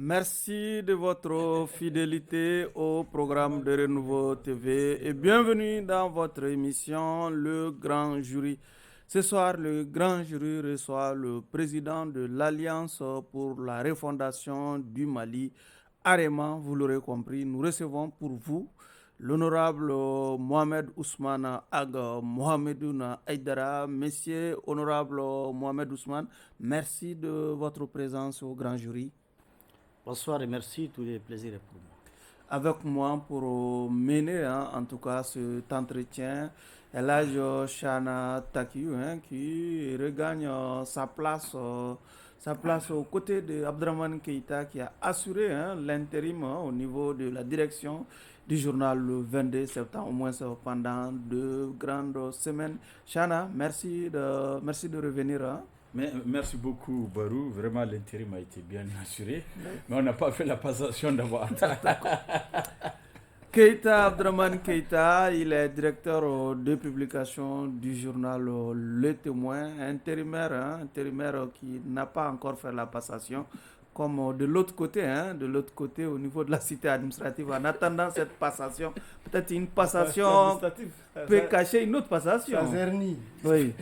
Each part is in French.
Merci de votre fidélité au programme de Renouveau TV et bienvenue dans votre émission Le Grand Jury. Ce soir, le Grand Jury reçoit le président de l'Alliance pour la refondation du Mali, Arema. Vous l'aurez compris, nous recevons pour vous l'honorable Mohamed Ousmane Aga Mohamedouna Aïdara. Monsieur honorable Mohamed Ousmane, merci de votre présence au Grand Jury. Bonsoir et merci, tous les plaisirs est pour moi. Avec moi pour mener en tout cas cet entretien, Elhadj Chana Takiou qui regagne sa place aux côtés de Abdraman Keïta qui a assuré l'intérim au niveau de la direction du journal le 22 septembre, au moins pendant 2 grandes semaines. Chana, merci de revenir. Merci beaucoup, Barou. Vraiment, l'intérim a été bien assuré. Mais on n'a pas fait la passation d'abord. Keïta, Abdraman Keïta, il est directeur de publication du journal Le Témoin, intérimaire qui n'a pas encore fait la passation. Comme de l'autre côté, au niveau de la cité administrative, en attendant cette passation, peut-être une passation peut cacher une autre passation. Oui,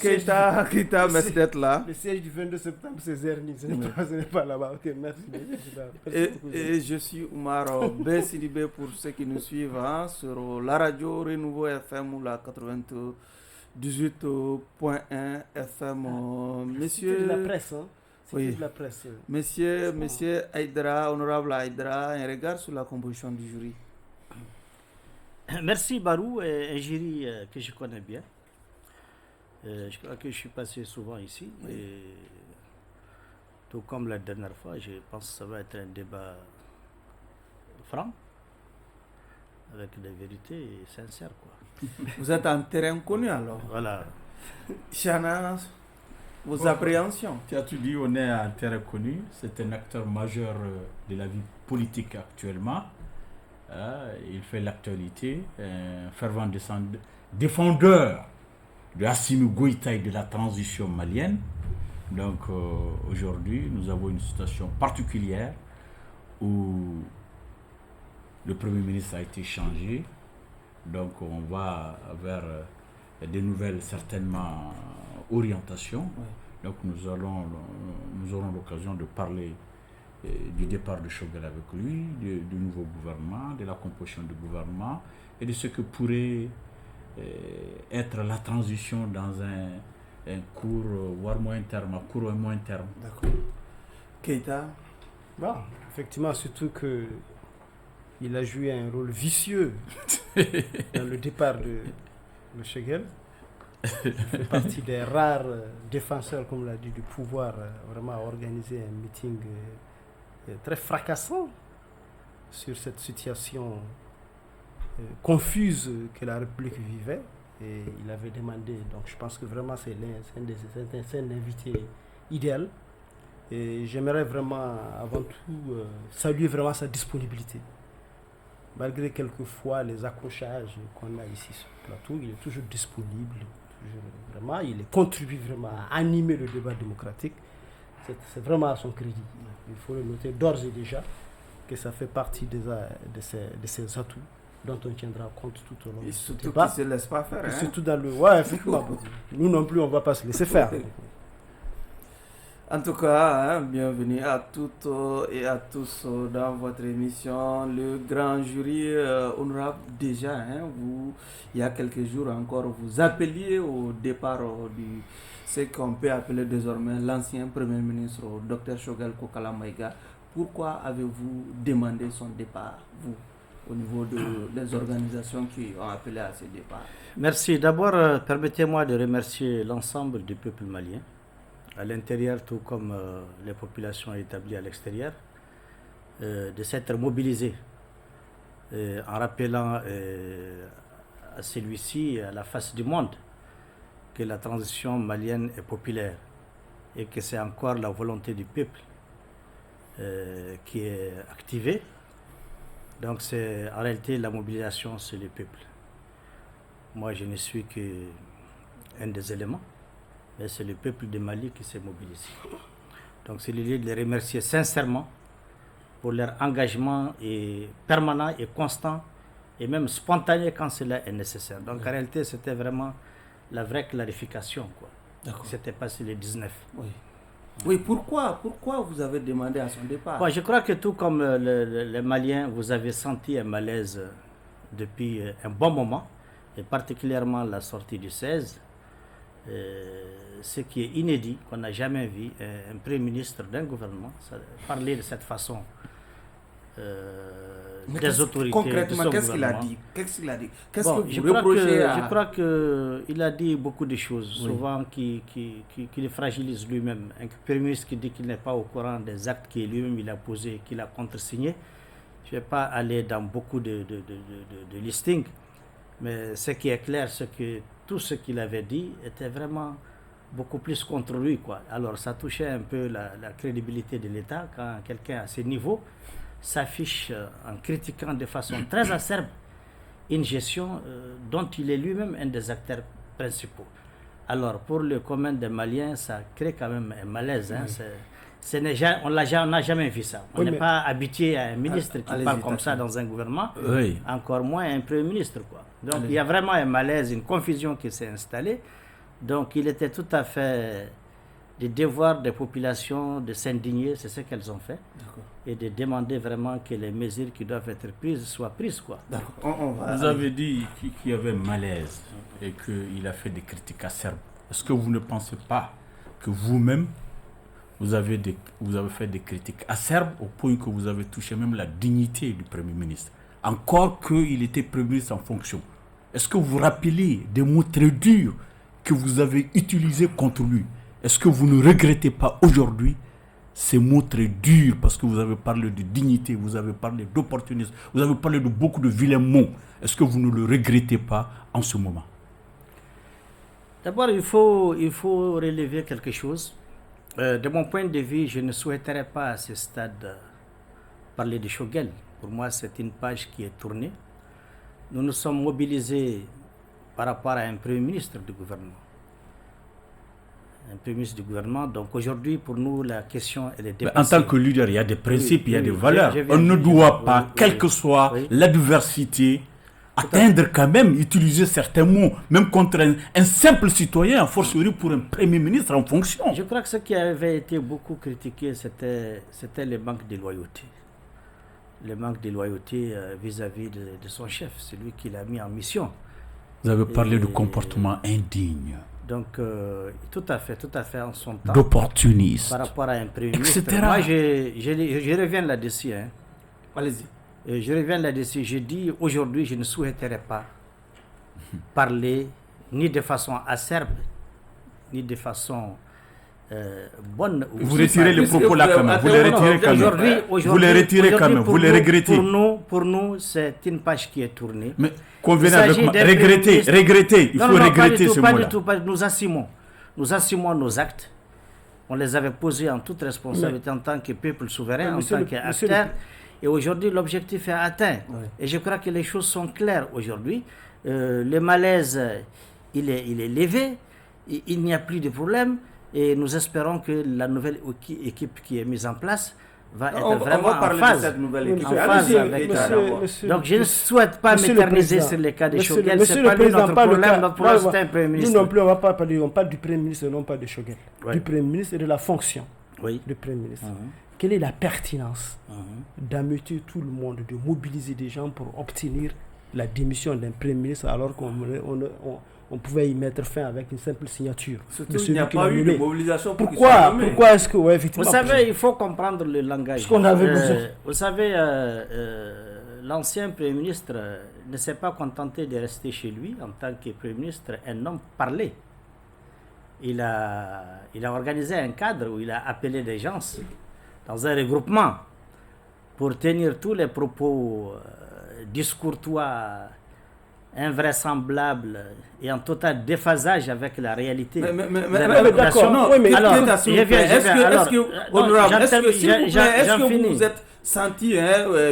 Keïta, merci d'être là. Le siège du 22 septembre, c'est Zerni, ce n'est pas là-bas. Ok, merci. Et je suis Oumar B. Sidibé pour ceux qui nous suivent sur la radio Renouveau FM ou la 98.1 FM. Monsieur de la presse, oui. De la presse. Monsieur Aïdara, honorable Aïdara, un regard sur la composition du jury. Merci Barou, un jury que je connais bien. Je crois que je suis passé souvent ici. Oui. Et tout comme la dernière fois, je pense que ça va être un débat franc, avec des vérités sincères, quoi. Vous êtes en terrain connu alors. Voilà. Chana, vos appréhensions. Tu as tout dit, on est en terrain connu. C'est un acteur majeur de la vie politique actuellement. Il fait l'actualité, un fervent défendeur de Assimi Goïta et de la transition malienne. Donc aujourd'hui, nous avons une situation particulière où le Premier ministre a été changé. Donc on va vers de nouvelles, certainement, orientations. Oui. Donc nous aurons l'occasion de parler du départ de Choguel avec lui, du nouveau gouvernement, de la composition du gouvernement et de ce que pourrait être la transition dans un court, voire moyen terme, à court et moyen terme. D'accord. Keïta. Bon, effectivement, surtout qu'il a joué un rôle vicieux dans le départ de Choguel. Il fait partie des rares défenseurs, comme l'a dit, du pouvoir, vraiment organiser un meeting très fracassant sur cette situation confuse que la République vivait. Et il avait demandé, donc je pense que vraiment c'est un invité idéal. Et j'aimerais vraiment, avant tout, saluer vraiment sa disponibilité. Malgré quelquefois les accrochages qu'on a ici sur le plateau, il est toujours disponible. Vraiment, il contribue vraiment à animer le débat démocratique. C'est vraiment à son crédit. Il faut le noter d'ores et déjà que ça fait partie de ses atouts dont on tiendra compte tout au long et de ce surtout débat. Qu'il ne se laisse pas faire. Surtout dans le... Ouais, effectivement. Nous non plus, on ne va pas se laisser faire. En tout cas, bienvenue à toutes et à tous dans votre émission Le Grand Jury. Honorable, déjà, il y a quelques jours encore, vous appeliez au départ de ce qu'on peut appeler désormais l'ancien Premier ministre, Dr Choguel Kokala Maïga. Pourquoi avez-vous demandé son départ, vous, au niveau des organisations qui ont appelé à ce départ? Merci. D'abord, permettez-moi de remercier l'ensemble du peuple malien, à l'intérieur tout comme les populations établies à l'extérieur, de s'être mobilisés en rappelant à celui-ci, à la face du monde, que la transition malienne est populaire et que c'est encore la volonté du peuple qui est activée. Donc c'est en réalité la mobilisation, c'est le peuple. Moi je ne suis qu'un des éléments, mais c'est le peuple de Mali qui s'est mobilisé. Donc c'est le lieu de les remercier sincèrement pour leur engagement permanent et constant et même spontané quand cela est nécessaire. Donc en réalité, c'était vraiment la vraie clarification, quoi. C'était passé le 19. Oui, pourquoi vous avez demandé à son départ? Bon, je crois que tout comme les Maliens, vous avez senti un malaise depuis un bon moment, et particulièrement la sortie du 16. Ce qui est inédit, qu'on n'a jamais vu, un Premier ministre d'un gouvernement parler de cette façon des autorités. Concrètement, qu'est-ce qu'il a dit? Qu'est-ce que vous reprochez Je crois qu'il a dit beaucoup de choses, souvent qui le fragilise lui-même. Un Premier ministre qui dit qu'il n'est pas au courant des actes qu'il lui-même il a posés, qu'il a contresignés. Je ne vais pas aller dans beaucoup de listings, mais ce qui est clair, c'est que tout ce qu'il avait dit était vraiment beaucoup plus contre lui, quoi. Alors ça touchait un peu la crédibilité de l'État quand quelqu'un à ce niveau s'affiche en critiquant de façon très acerbe une gestion dont il est lui-même un des acteurs principaux. Alors pour le commun des Maliens, ça crée quand même un malaise. Hein. On n'a jamais vu ça. On n'est pas habitué à un ministre qui parle comme ça dans un gouvernement, encore moins un Premier ministre, quoi. Donc il y a vraiment un malaise, une confusion qui s'est installée. Donc il était tout à fait du devoir des populations de s'indigner, c'est ce qu'elles ont fait, et de demander vraiment que les mesures qui doivent être prises soient prises, quoi. Vous avez dit qu'il y avait malaise et qu'il a fait des critiques acerbes. Est-ce que vous ne pensez pas que vous-même, vous avez fait des critiques acerbes au point que vous avez touché même la dignité du Premier ministre, encore qu'il était Premier ministre en fonction? Est-ce que vous vous rappelez des mots très durs que vous avez utilisés contre lui? Est-ce que vous ne regrettez pas aujourd'hui ces mots très durs, parce que vous avez parlé de dignité, vous avez parlé d'opportunisme, vous avez parlé de beaucoup de vilains mots? Est-ce que vous ne le regrettez pas en ce moment? D'abord, il faut relever quelque chose. De mon point de vue, je ne souhaiterais pas à ce stade parler de Choguel. Pour moi, c'est une page qui est tournée. Nous nous sommes mobilisés par rapport à un Premier ministre du gouvernement. Un Premier ministre du gouvernement. Donc aujourd'hui, pour nous, la question, elle est dépassée. En tant que leader, il y a des principes, il y a des valeurs. On ne doit pas, quelle que soit l'adversité, atteindre quand même, utiliser certains mots, même contre un simple citoyen, a fortiori pour un Premier ministre en fonction. Je crois que ce qui avait été beaucoup critiqué, c'était le manque de loyauté. Le manque de loyauté vis-à-vis de son chef, c'est lui qui l'a mis en mission. Vous avez parlé de comportement indigne. Donc, tout à fait en son temps. D'opportunisme. Par rapport à un Premier ministre. Etc. Moi, je reviens là-dessus. Hein. Allez-y. Je reviens là-dessus. Je dis, aujourd'hui, je ne souhaiterais pas parler ni de façon acerbe, ni de façon bonne. Vous retirez les propos là quand même. Vous les retirez quand même. Vous les retirez quand même. Vous les regrettez. Pour nous, c'est une page qui est tournée. Mais convenez avec moi. Regretter. Il faut regretter ce mot-là. Pas du tout. Nous assumons nos actes. On les avait posés en toute responsabilité en tant que peuple souverain, en tant qu'acteur. Et aujourd'hui, l'objectif est atteint. Et je crois que les choses sont claires aujourd'hui. Le malaise, il est levé. Il n'y a plus de problème. Et nous espérons que la nouvelle équipe qui est mise en place va être vraiment en phase. Avec donc je ne souhaite pas m'éterniser sur les cas de Choguel. Ce n'est pas notre problème. Notre problème, c'est un Premier ministre. Nous non plus, on parle du Premier ministre, non pas de Choguel. Du Premier ministre et de la fonction du Premier ministre. Quelle est la pertinence d'ameuter tout le monde, de mobiliser des gens pour obtenir la démission d'un Premier ministre alors qu'on pouvait y mettre fin avec une simple signature? Il n'y a pas eu de mobilisation pour pourquoi est-ce que... effectivement, vous savez, il faut comprendre le langage. Ce qu'on avait besoin. Vous savez, l'ancien Premier ministre ne s'est pas contenté de rester chez lui en tant que Premier ministre, un homme parlé. Il a organisé un cadre où il a appelé des gens dans un regroupement pour tenir tous les propos discourtois invraisemblable et en total déphasage avec la réalité. Mais d'accord, non, mais alors, est-ce que vous vous êtes senti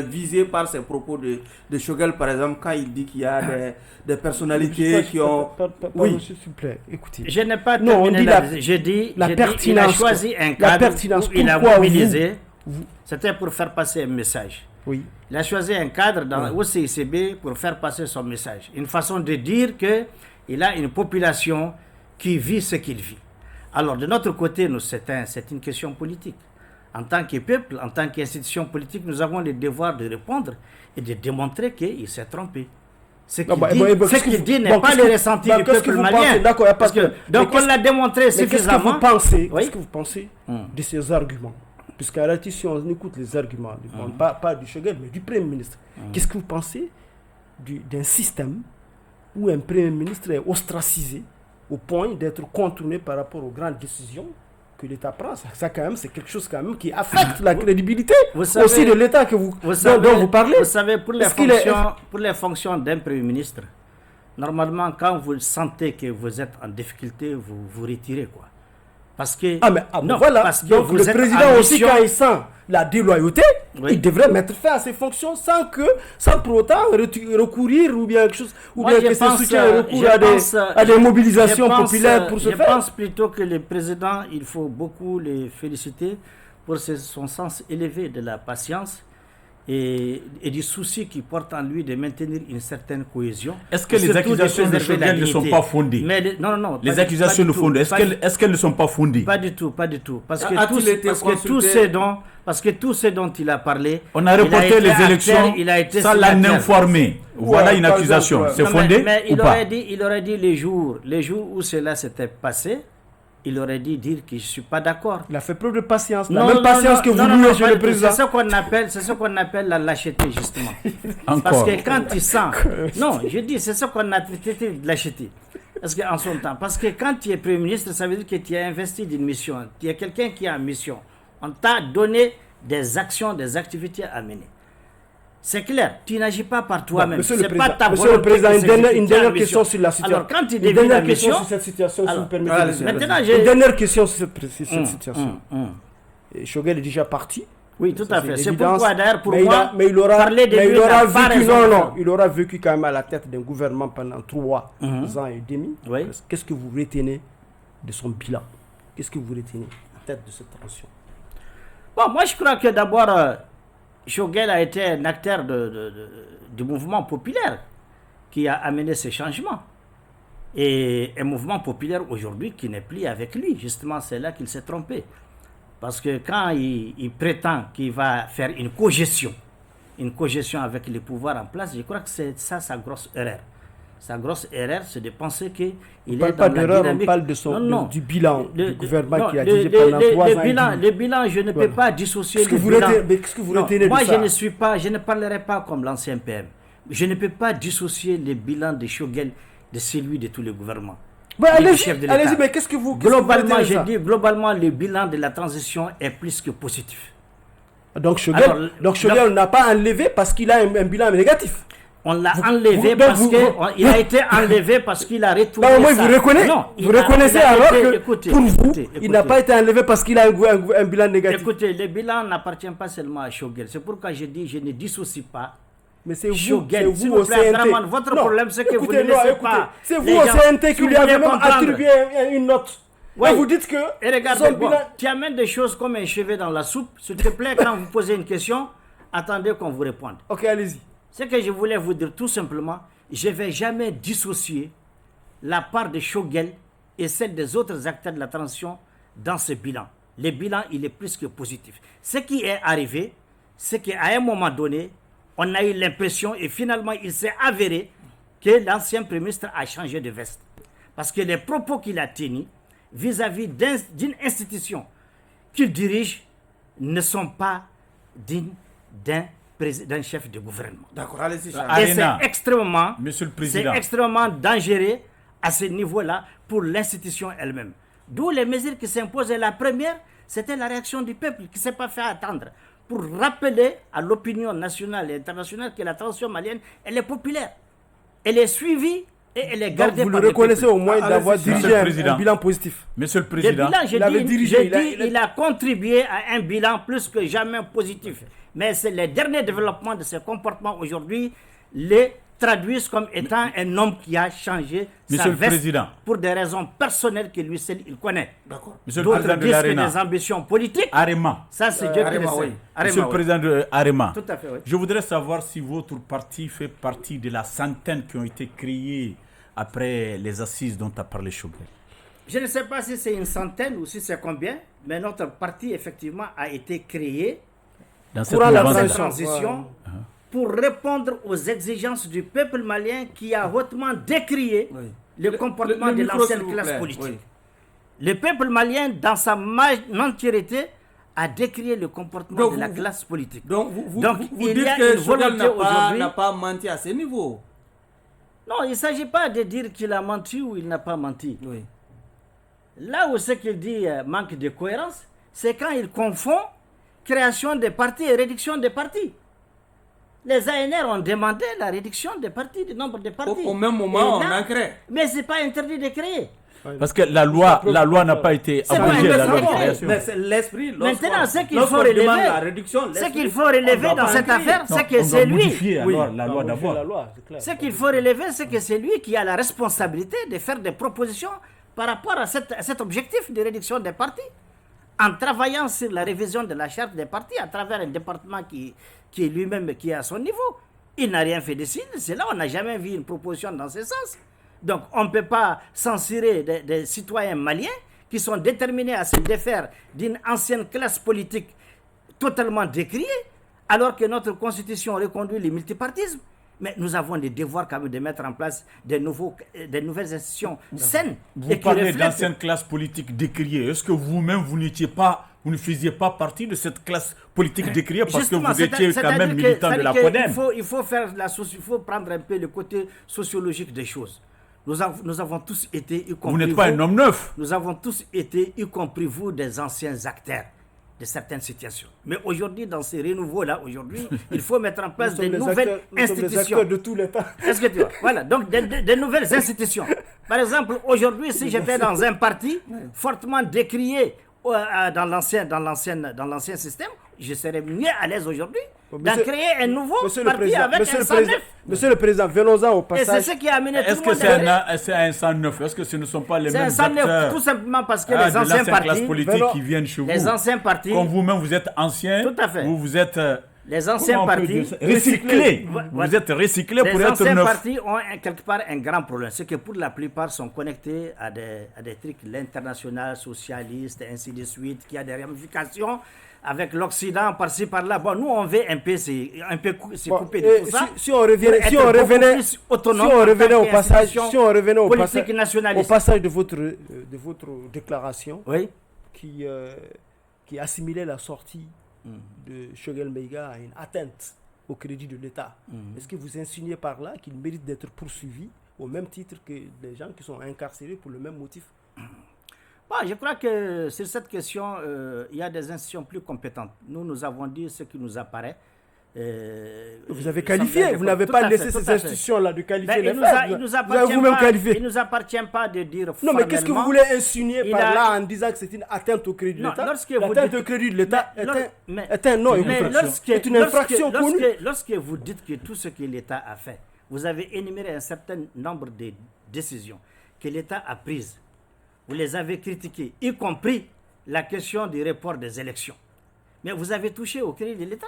visé par ces propos de Choguel, par exemple, quand il dit qu'il y a des personnalités qui ont... Oui, monsieur, s'il vous plaît, écoutez. Je n'ai pas terminé j'ai dit il a choisi un cadre où il a mobilisé. C'était pour faire passer un message. Oui. Il a choisi un cadre au CICB pour faire passer son message. Une façon de dire qu'il a une population qui vit ce qu'il vit. Alors, de notre côté, c'est une question politique. En tant que peuple, en tant qu'institution politique, nous avons le devoir de répondre et de démontrer qu'il s'est trompé. Ce qu'il dit n'est pas le ressenti du peuple malien. Donc, on l'a démontré suffisamment. Qu'est-ce que vous pensez de ces arguments? Puisqu'en réalité, si on écoute les arguments, pas du Choguel, mais du Premier ministre, qu'est-ce que vous pensez d'un système où un Premier ministre est ostracisé au point d'être contourné par rapport aux grandes décisions que l'État prend? Ça quand même, c'est quelque chose quand même qui affecte la crédibilité aussi de l'État dont vous parlez. Vous savez, pour les fonctions d'un Premier ministre, normalement, quand vous sentez que vous êtes en difficulté, vous retirez, quoi. Parce que, parce que donc le président aussi, quand il sent la déloyauté, il devrait mettre fin à ses fonctions sans pour autant recourir ou bien quelque chose, ou bien que ce soutien recours à des mobilisations populaires pour se faire. Je pense plutôt que le président, il faut beaucoup le féliciter pour son sens élevé de la patience et du souci qu'il porte en lui de maintenir une certaine cohésion. Est-ce que les accusations de Choguel ne sont pas fondées? Non. Les accusations ne fondées, est-ce qu'elles ne sont pas fondées? Pas du tout. Parce que tout ce dont il a parlé... On a reporté les élections sans l'en informer. Voilà une accusation. C'est fondé ou pas? Il aurait dit les jours où cela s'était passé, il aurait dit dire que je ne suis pas d'accord. Il a fait preuve de patience. La même patience que vous louez chez le président. C'est ce qu'on appelle la lâcheté, justement. Encore. Parce que quand il sent... Non, je dis, c'est ce qu'on appelle de lâcheté. Parce qu'en son temps, parce que quand tu es Premier ministre, ça veut dire que tu as investi d'une mission. Tu es quelqu'un qui a une mission. On t'a donné des actions, des activités à mener. C'est clair, tu n'agis pas par toi-même. Monsieur le Président, une dernière question sur la situation. Alors, quand tu dévies la mission... sur cette situation, si vous permettez. Maintenant, une dernière question sur cette situation. Choguel est déjà parti. Oui, tout à fait. C'est pourquoi, d'ailleurs, pour moi, il aura vécu quand même à la tête d'un gouvernement pendant 3 ans et demi. Qu'est-ce que vous retenez de son bilan? Qu'est-ce que vous retenez à la tête de cette tension? Bon, moi, je crois que d'abord... Choguel a été un acteur du mouvement populaire qui a amené ces changements. Et un mouvement populaire aujourd'hui qui n'est plus avec lui. Justement, c'est là qu'il s'est trompé. Parce que quand il prétend qu'il va faire une cogestion avec les pouvoirs en place, je crois que c'est ça sa grosse erreur. Sa grosse erreur, c'est de penser qu'il est dans la dynamique. On parle du bilan du gouvernement qui a dirigé pendant 3 ans. Le bilan, je ne peux pas dissocier le bilan. Qu'est-ce que vous retenez de ça? Moi, je ne parlerai pas comme l'ancien PM. Je ne peux pas dissocier le bilan de Choguel de celui de tous les gouvernements. Allez-y, mais qu'est-ce que vous globalement, je dis, globalement, le bilan de la transition est plus que positif. Donc Choguel n'a pas enlevé parce qu'il a un bilan négatif. On l'a enlevé il a été enlevé parce qu'il a retourné ça. Vous reconnaissez alors que pour vous, il n'a pas été enlevé parce qu'il a un bilan négatif. Écoutez, le bilan n'appartient pas seulement à Choguel. C'est pourquoi je dis je ne dissocie pas. Mais c'est vous, Choguel. au CNT. Votre problème, c'est que vous ne laissez pas. C'est vous au CNT qui lui avez même attribué une note. Oui. Vous dites que... Et regarde, tu amènes des choses comme un cheveu dans la soupe. S'il te plaît, quand vous posez une question, attendez qu'on vous réponde. Ok, allez-y. Ce que je voulais vous dire tout simplement, je ne vais jamais dissocier la part de Choguel et celle des autres acteurs de la transition dans ce bilan. Le bilan, il est plus que positif. Ce qui est arrivé, c'est qu'à un moment donné, on a eu l'impression, et finalement il s'est avéré, que l'ancien Premier ministre a changé de veste. Parce que les propos qu'il a tenus vis-à-vis d'une institution qu'il dirige ne sont pas dignes d'un chef de gouvernement. D'accord, allez-y. Et c'est extrêmement, Monsieur le Président, c'est extrêmement dangereux à ce niveau-là pour l'institution elle-même. D'où les mesures qui s'imposent. Et la première, c'était la réaction du peuple qui ne s'est pas fait attendre pour rappeler à l'opinion nationale et internationale que la transition malienne, elle est populaire. elle est suivie et elle est gardée Donc, vous par le le reconnaissez peuple. au moins d'avoir dirigé un bilan positif. Monsieur le Le Président, bilan, Il il a contribué à un bilan plus que jamais positif. Mais c'est les derniers développements de ses comportements aujourd'hui les traduisent comme étant un homme qui a changé Monsieur sa le veste Président. pour des raisons personnelles que lui seul il connaît. Monsieur le D'autres Président de disent que l'ARENA, des ambitions politiques. Arema, Ça, c'est Dieu qui le Arema, sait. oui. Arema, Monsieur le oui. Président de Arema, Tout à fait, oui. je voudrais savoir si votre parti fait partie de la centaine qui ont été créées après les assises dont a parlé Choguel. Je ne sais pas si c'est une centaine ou si c'est combien, mais notre parti, effectivement, a été créé Dans cette Courant la dans cette mouvance- transition pour répondre aux exigences du peuple malien qui a hautement décrié Oui. le comportement le de micro, l'ancienne s'il vous classe plaît. politique. Oui. Le peuple malien, dans sa entièreté, a décrié le comportement Donc, de la vous- classe politique. Donc, vous il dites y a que une Choguel volonté aujourd'hui. n'a pas menti à ce niveau. Non, il ne s'agit pas de dire qu'il a menti ou il n'a pas menti. Oui. Là où ce qu'il dit manque de cohérence, c'est quand il confond création des partis et réduction des partis. Les ANR ont demandé la réduction des partis, du nombre de partis. Au même moment, Et on là- en crée. Mais ce n'est pas interdit de créer. Parce que la loi n'a pas été C'est pas abrogée, un la loi de décret. création. Mais c'est l'esprit. Maintenant, ce qu'il lorsqu'on faut relever, demande la réduction, ce l'esprit, qu'il faut relever on doit dans pas cette en créer. affaire, Non, c'est que on doit c'est lui. modifier Oui. alors la loi d'abord. Ce qu'il faut relever, c'est que c'est lui qui a la responsabilité de faire des propositions par rapport à cet objectif de réduction des partis, en travaillant sur la révision de la charte des partis à travers un département qui est lui-même qui est à son niveau. Il n'a rien fait de signe, c'est là on n'a jamais vu une proposition dans ce sens. Donc on ne peut pas censurer des citoyens maliens qui sont déterminés à se défaire d'une ancienne classe politique totalement décriée, alors que notre constitution reconduit le multipartisme. Mais nous avons des devoirs quand même de mettre en place des nouvelles institutions saines. Vous et qui parlez reflètent- d'ancienne classe politique décriée. Est-ce que vous-même, vous ne faisiez pas partie de cette classe politique décriée parce Justement, que vous étiez quand c'est-à-dire même que- militant de c'est-à-dire la que CODEM? il faut prendre un peu le côté sociologique des choses. Nous avons tous été, y compris Vous n'êtes pas un homme neuf. Nous avons tous été, y compris vous, des anciens acteurs de certaines situations. Mais aujourd'hui, dans ces renouveaux-là, aujourd'hui, il faut mettre en place des nouvelles institutions. de tout l'État. Est-ce que tu vois? Voilà, donc des nouvelles institutions. Par exemple, aujourd'hui, si j'étais dans un parti fortement décrié dans l'ancien système, je serais mieux à l'aise aujourd'hui d'en créer un nouveau parti avec un 109. Monsieur le Président, venons-en au Et c'est passage. ce qui a amené tout Est-ce le que monde c'est un 109? Est-ce que ce ne sont pas les C'est un mêmes 109, acteurs tout simplement parce que de les anciens l'ancienne classe partis, politique qui viennent chez vous? les anciens partis, Comme vous-même, vous êtes ancien. Tout à fait. Vous êtes... les anciens comment on peut partis, dire ça? Recyclés. Voilà. Vous êtes recyclés pour les être anciens neuf. partis ont quelque part un grand problème. C'est que pour la plupart sont connectés à des trucs, l'international socialiste, et ainsi de suite, qui a des ramifications avec l'Occident par-ci par-là. Bon, nous on veut un peu se couper de tout ça. Si on revenait, pour si être on beaucoup revenait, plus si autonome on en revenait tant au passage, qu'institution si on revenait au politique passage, nationaliste. au passage de votre déclaration Oui. qui assimilait la sortie de Choguel Maïga à une atteinte au crédit de l'État. Est-ce que vous insinuez par là qu'il mérite d'être poursuivi au même titre que des gens qui sont incarcérés pour le même motif? Bon, je crois que sur cette question, il y a des institutions plus compétentes. Nous avons dit ce qui nous apparaît. Vous avez qualifié, vous n'avez pas laissé ces institutions-là de qualifier les il faits. nous Vous avez vous-même il qualifié. nous appartient pas de dire Non, mais qu'est-ce que vous voulez insinuer il par a- là en disant que c'est une atteinte au crédit de Non, l'État? lorsque vous L'atteinte dites- au crédit de l'État Mais- est un non. Mais C'est une infraction connue. lorsque vous dites que tout ce que l'État a fait, vous avez énuméré un certain nombre de décisions que l'État a prises. Vous les avez critiquées, y compris la question du report des élections. Mais vous avez touché au crédit de l'État.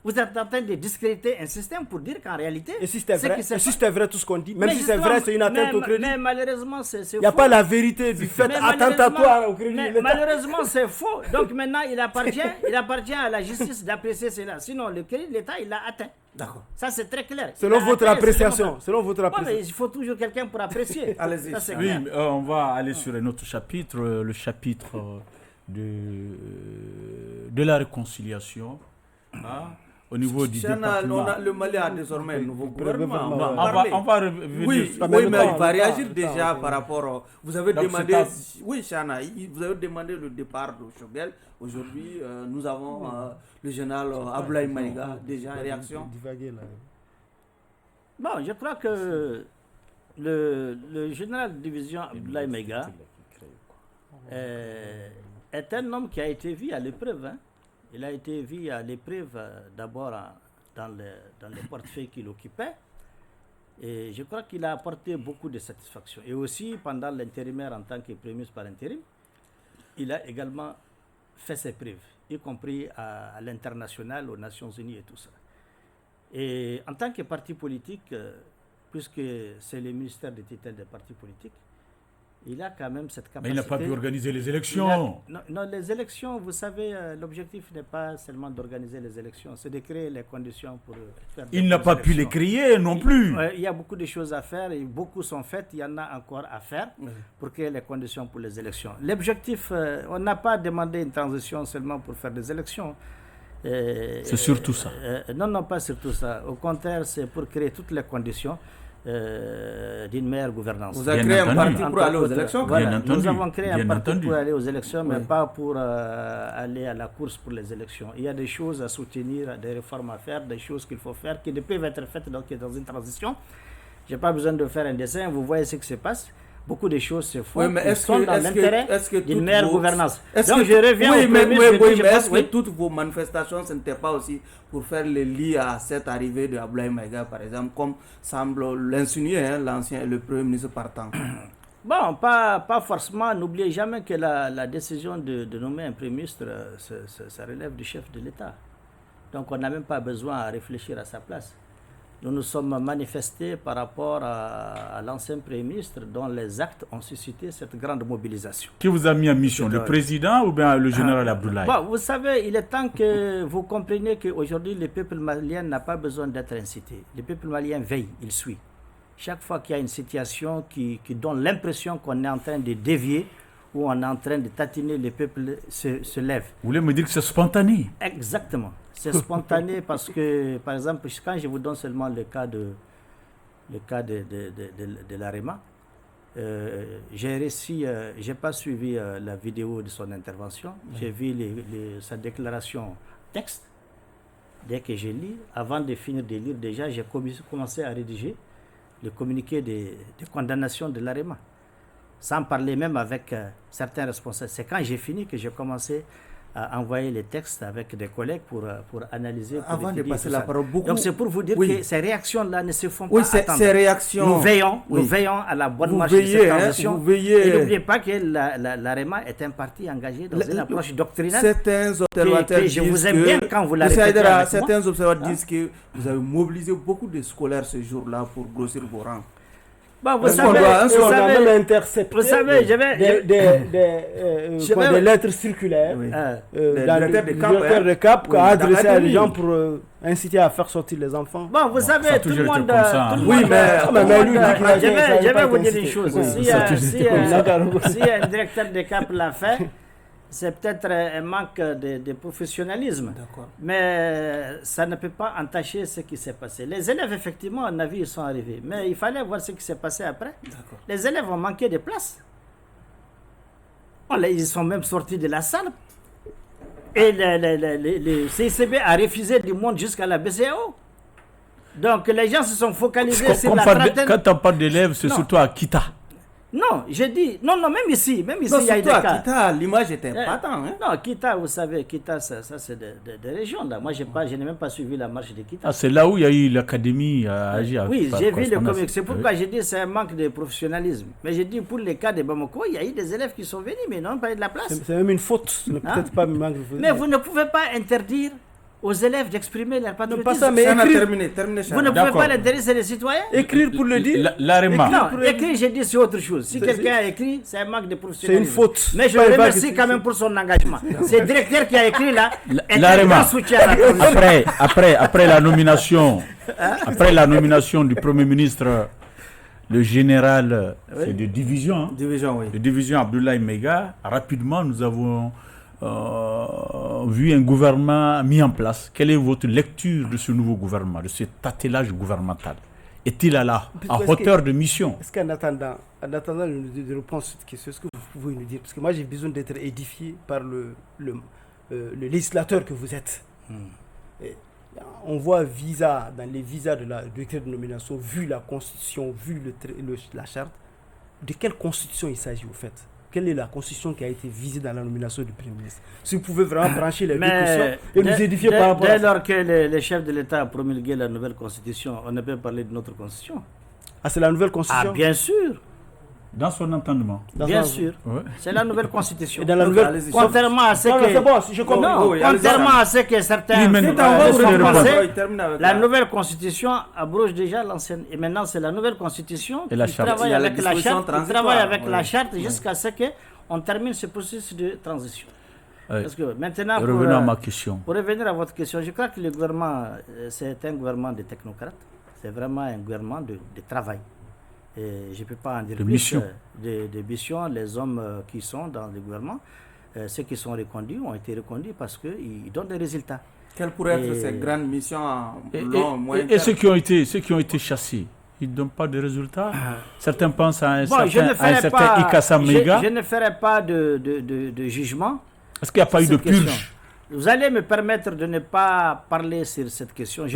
Vous êtes en train de discréditer un système pour dire qu'en réalité... Et si c'était ce vrai, qui s'est et si fait- c'était vrai tout ce qu'on dit, même Mais si c'est justement, vrai, c'est une atteinte au crédit. Mais malheureusement, c'est Il n'y a faux. pas la vérité du fait Mais attentatoire au crédit de mais l'État. malheureusement, c'est faux. Donc maintenant, il appartient à la justice d'apprécier cela. Sinon, le crédit de l'État, il l'a atteint. D'accord. Ça, c'est très clair. Selon Il a votre atteint, appréciation. c'est Selon votre comme ça. Ouais, mais appréciation. il faut toujours quelqu'un pour apprécier. Allez-y. Ça, c'est Oui, clair. mais, on va aller sur un autre chapitre, le chapitre de la réconciliation. Au niveau du département. Le Mali a désormais un nouveau gouvernement. Non, On va on va revenir. Oui, sur- mais il va le réagir temps, déjà le par rapport. Vous avez Donc, demandé. c'est Oui, Chana, vous avez demandé le départ de Choguel. Aujourd'hui, nous avons le général Abdoulaye Maïga, déjà réaction. Divaguer, là. Bon, je crois que le général de division Abdoulaye Maïga est un homme qui a été vu à l'épreuve. Hein. Il a été vu à l'épreuve d'abord dans le portefeuille qu'il occupait. Et je crois qu'il a apporté beaucoup de satisfaction. Et aussi, pendant l'intérimaire en tant que premier ministre par intérim, il a également fait ses preuves, y compris à l'international, aux Nations Unies et tout ça. Et en tant que parti politique, puisque c'est le ministère des tutelles des partis politiques, il a quand même cette capacité. Mais il n'a pas pu organiser les élections. Non, les élections, vous savez, l'objectif n'est pas seulement d'organiser les élections, c'est de créer les conditions pour faire Il n'a pas pu les créer non plus. Il y a beaucoup de choses à faire et beaucoup sont faites, il y en a encore à faire pour créer les conditions pour les élections. L'objectif, on n'a pas demandé une transition seulement pour faire des élections. C'est surtout ça. Non, pas surtout ça. Au contraire, c'est pour créer toutes les conditions d'une meilleure gouvernance. Vous avez créé un parti pour aller aux élections? Voilà, nous avons créé un parti pour aller aux élections, mais pas pour aller à la course pour les élections. Il y a des choses à soutenir, des réformes à faire, des choses qu'il faut faire, qui ne peuvent être faites dans une transition. Je n'ai pas besoin de faire un dessin, vous voyez ce qui se passe. Beaucoup de choses se font, qui sont dans l'intérêt d'une meilleure gouvernance. Donc je reviens au premier. Est-ce que toutes vos manifestations, ce n'était pas aussi pour faire le lit à cette arrivée de Abdoulaye Maïga, par exemple, comme semble l'insinuer l'ancien et le premier ministre partant? Bon, pas forcément. N'oubliez jamais que la décision de nommer un premier ministre, ça relève du chef de l'État. Donc on n'a même pas besoin à réfléchir à sa place. Nous nous sommes manifestés par rapport à l'ancien Premier ministre dont les actes ont suscité cette grande mobilisation. Qui vous a mis en mission, le président ou bien le général Abdoulaye? Bon, vous savez, il est temps que vous compreniez qu'aujourd'hui, le peuple malien n'a pas besoin d'être incité. Le peuple malien veille, il suit. Chaque fois qu'il y a une situation qui donne l'impression qu'on est en train de dévier ou on est en train de tatiner, le peuple se lève. Vous voulez me dire que c'est spontané? Exactement. C'est spontané parce que, par exemple, quand je vous donne seulement le cas de l'AREMA, j'ai pas suivi la vidéo de son intervention. J'ai vu sa déclaration texte. Dès que j'ai lu, avant de finir de lire déjà, j'ai commencé à rédiger le communiqué de condamnation de l'AREMA. Sans parler même avec certains responsables. C'est quand j'ai fini que j'ai commencé à envoyer les textes avec des collègues pour analyser. Avant de passer la parole, beaucoup... Donc c'est pour vous dire que ces réactions-là ne se font pas attendre. Ces réactions... Nous veillons à la bonne marche de cette transition. Et n'oubliez pas que l'AREMA est un parti engagé dans une approche doctrinale. Certains observateurs disent je vous aime bien quand vous la répétez avec moi. Certains observateurs disent que vous avez mobilisé beaucoup de scolaires ce jour-là pour grossir vos rangs. Bon, vous savez, même intercepté des lettres circulaires dans le directeur de CAP qui a adressé à des gens pour inciter à faire sortir les enfants. Bon, vous savez, tout le monde... Oui, mais je vais vous dire une chose. Si un directeur de CAP l'a fait, c'est peut-être un manque de professionnalisme. Mais ça ne peut pas entacher ce qui s'est passé. Les élèves, effectivement, on a vu, ils sont arrivés. Mais il fallait voir ce qui s'est passé après. Les élèves ont manqué de place. Ils sont même sortis de la salle. Et le CICB a refusé du monde jusqu'à la BCAO. Donc les gens se sont focalisés sur la trentaine. Quand on parle d'élèves, c'est surtout à Kita. Non, j'ai dit, non, même ici, il y a des cas. Kita, l'image était pas tant. Non, Kita, vous savez, Kita, ça c'est des régions là. Moi, je n'ai même pas suivi la marche de Kita. C'est là où il y a eu l'académie à agir. Oui, j'ai vu le comique. C'est pourquoi j'ai dit que c'est un manque de professionnalisme. Mais j'ai dit pour les cas de Bamako, il y a eu des élèves qui sont venus, mais n'ont pas eu de la place. C'est même une faute. Peut-être pas un manque de... Mais vous ne pouvez pas interdire aux élèves d'exprimer leur patriotisme. Pas ça, mais terminé. Vous ne pouvez pas l'intéresser les citoyens. Écrire pour le dire. L'AREMA. Non, écrire, j'ai dit, c'est autre chose. Si quelqu'un a écrit, c'est un manque de professionnalisme. C'est une faute. Mais je le remercie quand même pour son engagement. C'est le directeur qui a écrit là. L'AREMA. Après la nomination, du Premier ministre, le général de division, de division Abdoulaye Maïga, rapidement nous avons vu un gouvernement mis en place. Quelle est votre lecture de ce nouveau gouvernement, de cet attelage gouvernemental? Est-il à hauteur de mission? Est-ce qu'en attendant de répondre à cette question, est-ce que vous pouvez nous dire, parce que moi j'ai besoin d'être édifié par le législateur que vous êtes. on voit dans les visas de décret de nomination, vu la constitution, vu la charte, de quelle constitution il s'agit au fait? Quelle est la constitution qui a été visée dans la nomination du Premier ministre? Si vous pouvez vraiment brancher les deux questions et nous édifier par rapport à ça. Dès lors que les chefs de l'État ont promulgué la nouvelle constitution, on ne peut parler de notre constitution. Ah, c'est la nouvelle constitution? Ah, bien sûr. Dans son entendement. Bien sûr. Ouais. C'est la nouvelle constitution. Et dans la nouvelle... Contrairement à ce que... c'est bon, je comprends. Contrairement à ce que certains pensaient, la nouvelle constitution abroge déjà l'ancienne. Et maintenant, c'est la nouvelle constitution qui travaille avec la charte jusqu'à ce qu'on termine ce processus de transition. Parce que maintenant, revenons à ma question. Pour revenir à votre question, je crois que le gouvernement, c'est un gouvernement de technocrates. C'est vraiment un gouvernement de travail. Et je ne peux pas en dire plus des missions. Les hommes qui sont dans le gouvernement, ceux qui sont reconduits ont été reconduits parce qu'ils donnent des résultats. Quelles pourraient être ces grandes missions et ceux qui ont été chassés, ils ne donnent pas de résultats. Certains pensent à un certain Ikassa Mega. Je ne ferai pas de jugement. Est-ce qu'il n'y a pas eu de purge? Vous allez me permettre de ne pas parler sur cette question. Est-ce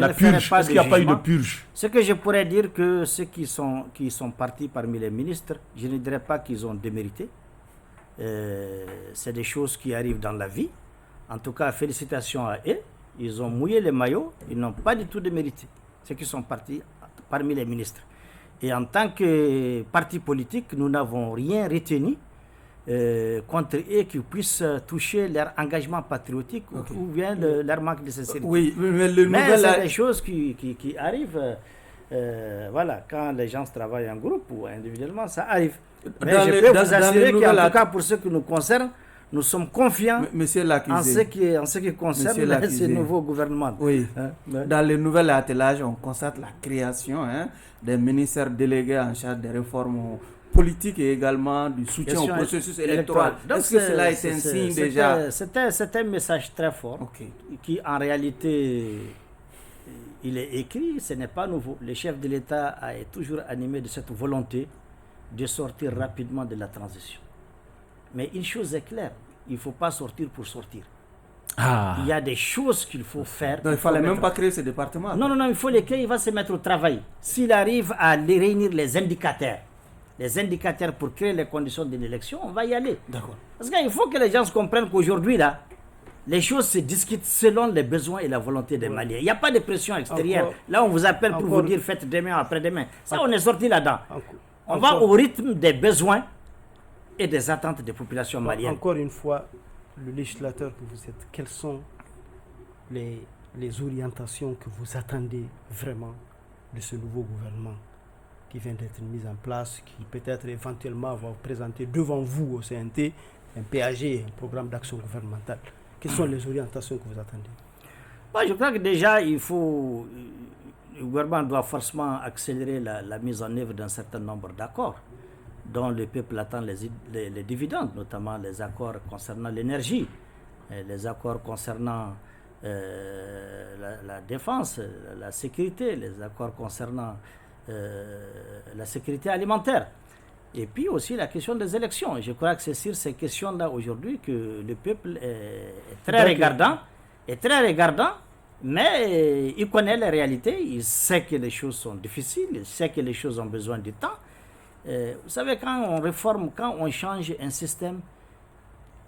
qu'il n'y a pas eu de purge? Ce que je pourrais dire, que ceux qui sont partis parmi les ministres, je ne dirais pas qu'ils ont démérité. C'est des choses qui arrivent dans la vie. En tout cas, félicitations à eux. Ils ont mouillé les maillots. Ils n'ont pas du tout démérité. Ceux qui sont partis parmi les ministres. Et en tant que parti politique, nous n'avons rien retenu contre eux qui puissent toucher leur engagement patriotique ou bien leur manque de sincérité. Oui, mais c'est des choses qui arrivent. Voilà, quand les gens travaillent en groupe ou individuellement, ça arrive. Mais je peux vous assurer qu'en tout cas, pour ce qui nous concerne, nous sommes confiants en ce qui concerne ce nouveau gouvernement. Oui. Dans le nouvel attelage, on constate la création des ministères délégués en charge des réformes politique et également du soutien au processus électoral. Est-ce que cela est un signe déjà? C'est un message très fort qui en réalité il est écrit, ce n'est pas nouveau. Le chef de l'État est toujours animé de cette volonté de sortir rapidement de la transition. Mais une chose est claire, il ne faut pas sortir pour sortir. Il y a des choses qu'il faut faire. Donc, il ne fallait même pas créer ce département. Non, il faut les créer, il va se mettre au travail. S'il arrive à réunir les indicateurs pour créer les conditions d'une élection, on va y aller. D'accord. Parce qu'il faut que les gens comprennent qu'aujourd'hui, là, les choses se discutent selon les besoins et la volonté des Maliens. Il n'y a pas de pression extérieure. Là, on vous appelle pour vous dire faites demain, après-demain. Ça, on est sorti là-dedans. On va au rythme des besoins et des attentes des populations maliennes. Encore une fois, le législateur que vous êtes, quelles sont les orientations que vous attendez vraiment de ce nouveau gouvernement qui vient d'être mis en place, qui peut-être éventuellement va présenter devant vous au CNT un PAG, un programme d'action gouvernementale. Quelles sont les orientations que vous attendez? Je crois que déjà, le gouvernement doit forcément accélérer la mise en œuvre d'un certain nombre d'accords dont le peuple attend les dividendes, notamment les accords concernant l'énergie, les accords concernant la défense, la sécurité, les accords concernant la sécurité alimentaire. Et puis aussi la question des élections. Je crois que c'est sur ces questions-là aujourd'hui que le peuple est très regardant, mais il connaît la réalité, il sait que les choses sont difficiles, il sait que les choses ont besoin de temps. Vous savez, quand on réforme, quand on change un système,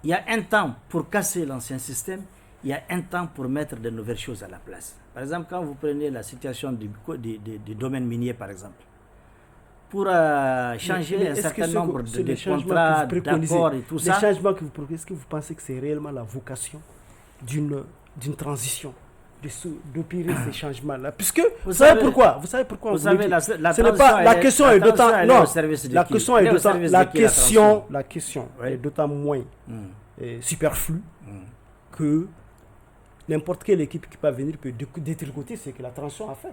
il y a un temps pour casser l'ancien système, il y a un temps pour mettre de nouvelles choses à la place. Par exemple, quand vous prenez la situation du domaine minier, par exemple, pour changer un certain nombre de contrats, d'accords et tout ça. Les changements que vous proposez, est-ce que vous pensez que c'est réellement la vocation d'une transition, d'opérer ces changements-là? Puisque, vous savez pourquoi vous savez, la question est d'autant... Non, la question est d'autant moins superflue que n'importe quelle équipe qui peut venir peut détricoter ce que la transition a fait.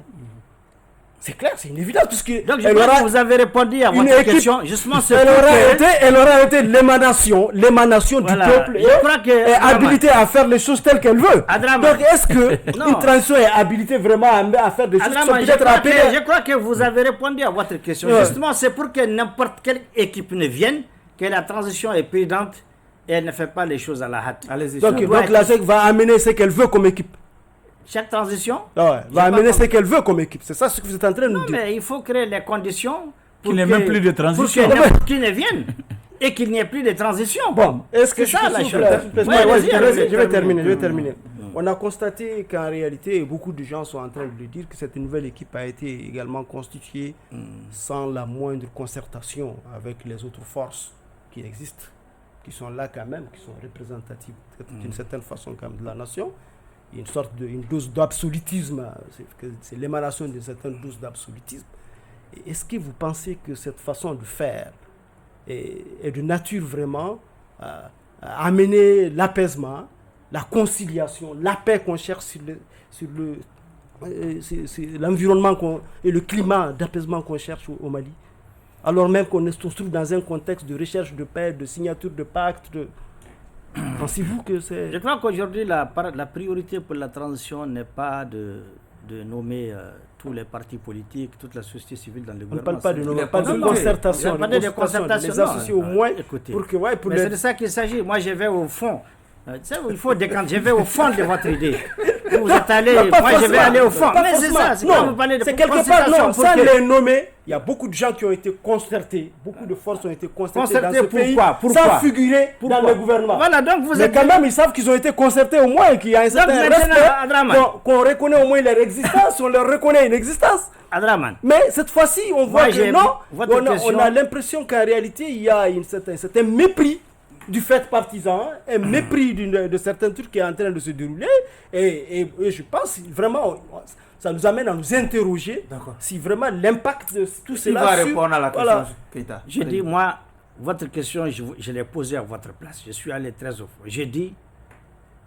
C'est clair, c'est une évidence. Donc je crois que vous avez répondu à votre question. Justement, elle aura été l'émanation du peuple et habilitée à faire les choses telles qu'elle veut. Donc est-ce qu'une transition est habilitée vraiment à faire des choses qui sont peut-être rapidement? Je crois que vous avez répondu à votre question. Justement, c'est pour que n'importe quelle équipe ne vienne, que la transition est prudente et elle ne fait pas les choses à la hâte. Donc la SEC va amener ce qu'elle veut comme équipe. chaque transition va amener ce qu'elle veut comme équipe. C'est ça ce que vous êtes en train de nous dire. Mais il faut créer les conditions pour qu'il n'y ait même plus de transition. Pour que n'importe qui ne vienne et qu'il n'y ait plus de transition. Bon, est-ce que c'est ça la chose? Je vais terminer. On a constaté qu'en réalité, beaucoup de gens sont en train de le dire, que cette nouvelle équipe a été également constituée sans la moindre concertation avec les autres forces qui existent, qui sont là quand même, qui sont représentatives d'une certaine façon quand même de la nation. Il y a une dose d'absolutisme, c'est l'émanation d'une certaine dose d'absolutisme. Et est-ce que vous pensez que cette façon de faire est de nature vraiment à amener l'apaisement, la conciliation, la paix qu'on cherche sur l'environnement et le climat d'apaisement qu'on cherche au Mali, alors même qu'on se trouve dans un contexte de recherche de paix, de signature de pactes. Pensez-vous que c'est... Je crois qu'aujourd'hui, la priorité pour la transition n'est pas de nommer tous les partis politiques, toute la société civile dans le gouvernement. On ne parle pas de nommer, pas de concertation. On parle de concertation. Les associer au moins. Écoutez, mais c'est de ça qu'il s'agit. Moi, je vais au fond. Il faut décanter. Je vais au fond de votre idée. Vous êtes allé, moi je vais aller au fond. Mais c'est ça, c'est quand vous parlez de concertation. Non, sans les nommer, il y a beaucoup de gens qui ont été concertés, beaucoup de forces ont été concertées dans ce pays, sans figurer dans le gouvernement. Voilà, donc vous mais quand même, ils savent qu'ils ont été concertés au moins et qu'il y a un certain respect, qu'on reconnaît au moins leur existence, on leur reconnaît une existence. Adraman. Mais cette fois-ci, on voit que non, on a l'impression qu'en réalité, il y a un certain mépris du fait partisan, un mépris de certains trucs qui est en train de se dérouler. Et je pense vraiment, ça nous amène à nous interroger si vraiment l'impact de tout cela... Qui va répondre à la question, Keïta? Je dis, moi, votre question, je l'ai posée à votre place. Je suis allé très au fond. J'ai dit,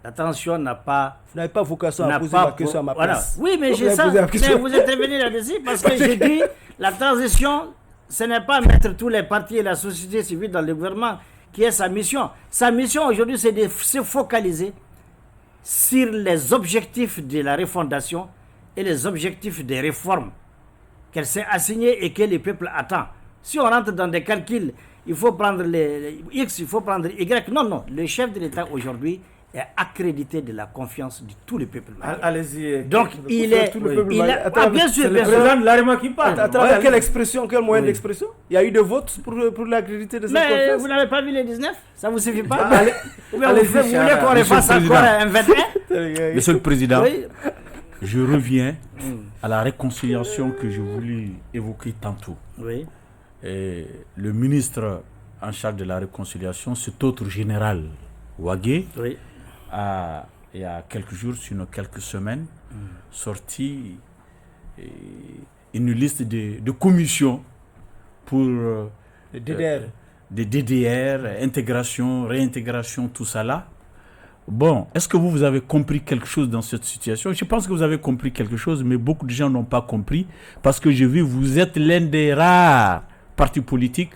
la transition n'a pas... Vous n'avez pas vocation à poser la question à ma place. Oui, mais j'ai ça. Mais vous êtes venu là-dessus parce que j'ai dit, la transition, ce n'est pas mettre tous les partis et la société civile dans le gouvernement qui est sa mission. Sa mission aujourd'hui, c'est de se focaliser sur les objectifs de la refondation et les objectifs des réformes qu'elle s'est assignée et que le peuple attend. Si on rentre dans des calculs, il faut prendre les X, il faut prendre Y. Non, le chef de l'État aujourd'hui est accrédité de la confiance de tout le peuple malien. Allez-y. Donc, il est... bien sûr, c'est le président de l'AREMA qui parle. À travers quelle expression, quel moyen d'expression? Il y a eu des votes pour l'accréditer de cette confiance. Mais vous n'avez pas vu les 19? Ça ne vous suffit pas? Vous voulez qu'on refasse encore un 21? Monsieur le Président, je reviens à la réconciliation que je voulais évoquer tantôt. Oui. Et le ministre en charge de la réconciliation, cet autre général, Ouagué, il y a quelques jours, sinon quelques semaines, sorti une liste de commissions pour des DDR, intégration, réintégration, tout ça là. Bon, est-ce que vous avez compris quelque chose dans cette situation? Je pense que vous avez compris quelque chose, mais beaucoup de gens n'ont pas compris, parce que j'ai vu, vous êtes l'un des rares partis politiques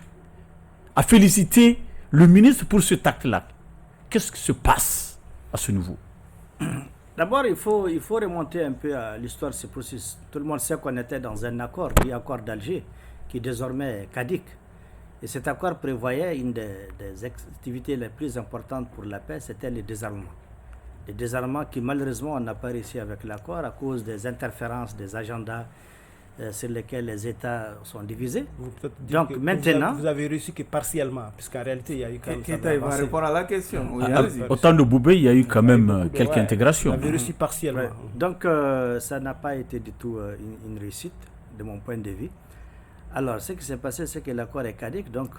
à féliciter le ministre pour cet acte-là. Qu'est-ce qui se passe à ce niveau? D'abord, il faut remonter un peu à l'histoire de ce processus. Tout le monde sait qu'on était dans un accord, l'accord d'Alger, qui désormais est caduc. Et cet accord prévoyait une des activités les plus importantes pour la paix, c'était le désarmement. Le désarmement qui, malheureusement, on n'a pas réussi avec l'accord à cause des interférences, des agendas sur lesquels les États sont divisés. Donc maintenant... Vous avez réussi que partiellement, puisqu'en réalité, il y a eu quand même... Keïta va répondre à la question. Au temps de Boubé, il y a eu quand même quelques intégrations. Vous avez réussi partiellement. Ouais. Donc ça n'a pas été du tout une réussite, de mon point de vue. Alors, ce qui s'est passé, c'est que l'accord est caduc, donc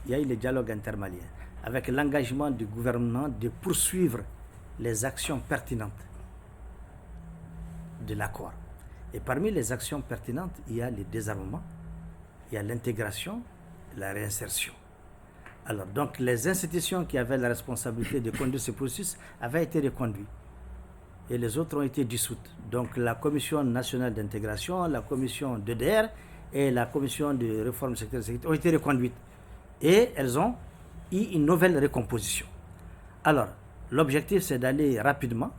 il y a eu le dialogue intermalien, avec l'engagement du gouvernement de poursuivre les actions pertinentes de l'accord. Et parmi les actions pertinentes, il y a le désarmement, il y a l'intégration, la réinsertion. Alors, donc, les institutions qui avaient la responsabilité de conduire ce processus avaient été reconduites. Et les autres ont été dissoutes. Donc, la Commission nationale d'intégration, la Commission DDR et la Commission de réforme sectorielle ont été reconduites. Et elles ont eu une nouvelle recomposition. Alors, l'objectif, c'est d'aller rapidement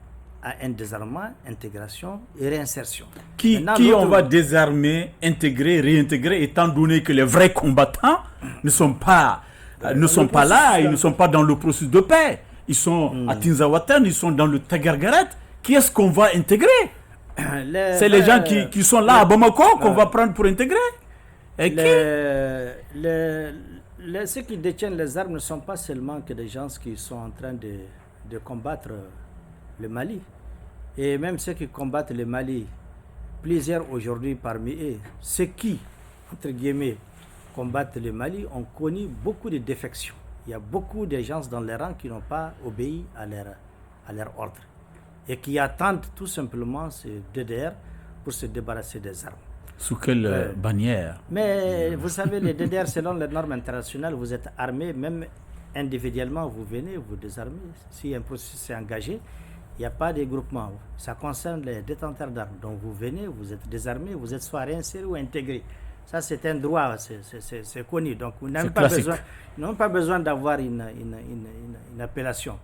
à un désarmement, intégration et réinsertion. Qui on va désarmer, intégrer, réintégrer, étant donné que les vrais combattants ne sont pas là, ils ne sont pas dans le processus de paix. Ils sont à Tinzawatan, ils sont dans le Tagargaret. qui est-ce qu'on va intégrer? C'est les gens qui sont là à Bamako qu'on va prendre pour intégrer. Et ceux qui détiennent les armes ne sont pas seulement que des gens qui sont en train de combattre le Mali. Et même ceux qui combattent le Mali, plusieurs aujourd'hui parmi eux, ceux qui, entre guillemets, combattent le Mali, ont connu beaucoup de défections. Il y a beaucoup de gens dans les rangs qui n'ont pas obéi à leur ordre et qui attendent tout simplement ce DDR pour se débarrasser des armes. Sous quelle bannière? Mais vous savez, les DDR, selon les normes internationales, vous êtes armé, même individuellement, vous venez, vous désarmez. Si un processus est engagé, il n'y a pas de groupement. Ça concerne les détenteurs d'armes. Donc vous venez, vous êtes désarmé, vous êtes soit réinséré ou intégré. Ça, c'est un droit, c'est connu. Donc vous n'avez pas besoin d'avoir une appellation.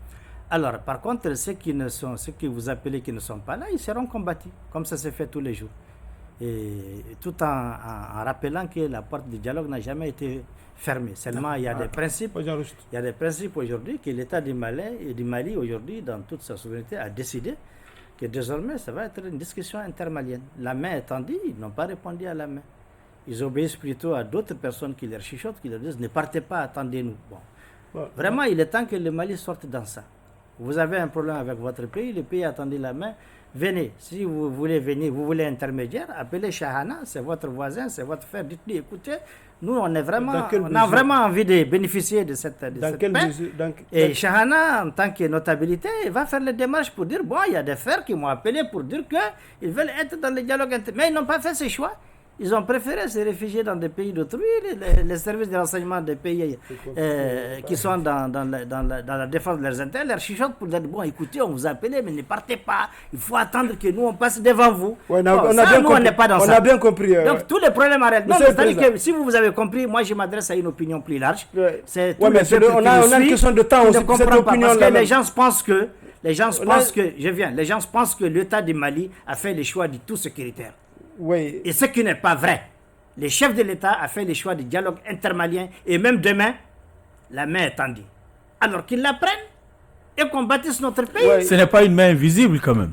Alors, par contre, ceux que vous appelez qui ne sont pas là, ils seront combattus, comme ça se fait tous les jours. Et tout en rappelant que la porte du dialogue n'a jamais été fermée. Seulement, il y a des principes. Il y a des principes aujourd'hui que l'État du Mali aujourd'hui, dans toute sa souveraineté, a décidé que désormais, ça va être une discussion intermalienne. La main est tendue, ils n'ont pas répondu à la main. Ils obéissent plutôt à d'autres personnes qui leur chuchotent, qui leur disent ne partez pas, attendez-nous. Bon. Vraiment, il est temps que le Mali sorte dans ça. Vous avez un problème avec votre pays, le pays attendait la main. Venez, si vous voulez venir, vous voulez intermédiaire, appelez Chahana, c'est votre voisin, c'est votre frère. Dites-lui, écoutez, nous on a vraiment envie de bénéficier de cette paix. Et Chahana, en tant que notabilité, il va faire les démarches pour dire, bon, il y a des frères qui m'ont appelé pour dire qu'ils veulent être dans le dialogue intermédiaire. Mais ils n'ont pas fait ce choix. Ils ont préféré se réfugier dans des pays d'autrui, les services de renseignement des pays qui sont dans la défense de leurs intérêts, leur chuchotent pour dire, bon, écoutez, on vous a appelé, mais ne partez pas, il faut attendre que nous, on passe devant vous. Ouais, on n'est pas dans ça. On a bien compris. Donc, tous les problèmes arrêtent. Donc, c'est-à-dire que si vous avez compris, moi, je m'adresse à une opinion plus large. C'est tout on a une question de temps aussi pour cette opinion. Parce que les gens pensent que, les gens pensent que l'État du Mali a fait le choix du tout sécuritaire. Oui. Et ce qui n'est pas vrai. Le chef de l'État a fait le choix du dialogue intermalien et même demain, la main est tendue. Alors qu'ils la prennent et qu'on bâtisse notre pays. Ouais. Ce n'est pas une main invisible quand même.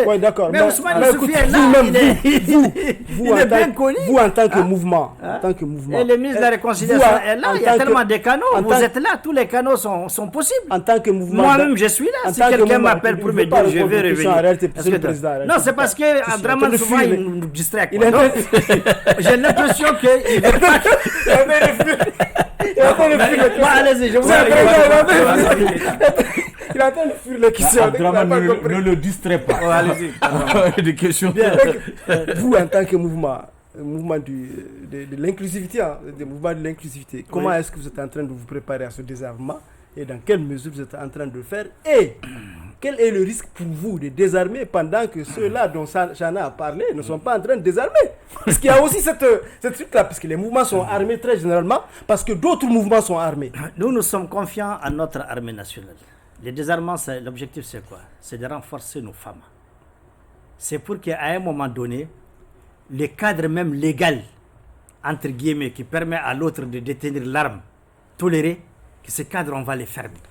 Oui, d'accord. Mais Ousmane Soufi est là, il est bien connu. Vous, en tant que mouvement, et le ministre de la Réconciliation est là, il y a tellement de canaux. Vous êtes là, tous les canaux sont possibles. En tant que mouvement. Moi-même, je suis là. Si quelqu'un m'appelle pour me dire, je vais revenir. Non, c'est parce que Abdraman, souvent, il nous distrait. J'ai l'impression qu'il ne veut pas. Allez-y, je vous il est en train de fuir les questions. Ne le distrait pas. Allez-y. Des questions. Vous, en tant que mouvement de l'inclusivité, comment est-ce que vous êtes en train de vous préparer à ce désarmement et dans quelle mesure vous êtes en train de le faire et quel est le risque pour vous de désarmer pendant que ceux-là dont Chana a parlé ne sont pas en train de désarmer? Parce qu'il y a aussi cette truc-là, parce que les mouvements sont armés très généralement, parce que d'autres mouvements sont armés. Nous sommes confiants en notre armée nationale. Le désarmement, l'objectif c'est quoi? C'est de renforcer nos femmes. C'est pour qu'à un moment donné, le cadre même légal, entre guillemets, qui permet à l'autre de détenir l'arme, toléré, que ce cadre, on va le fermer.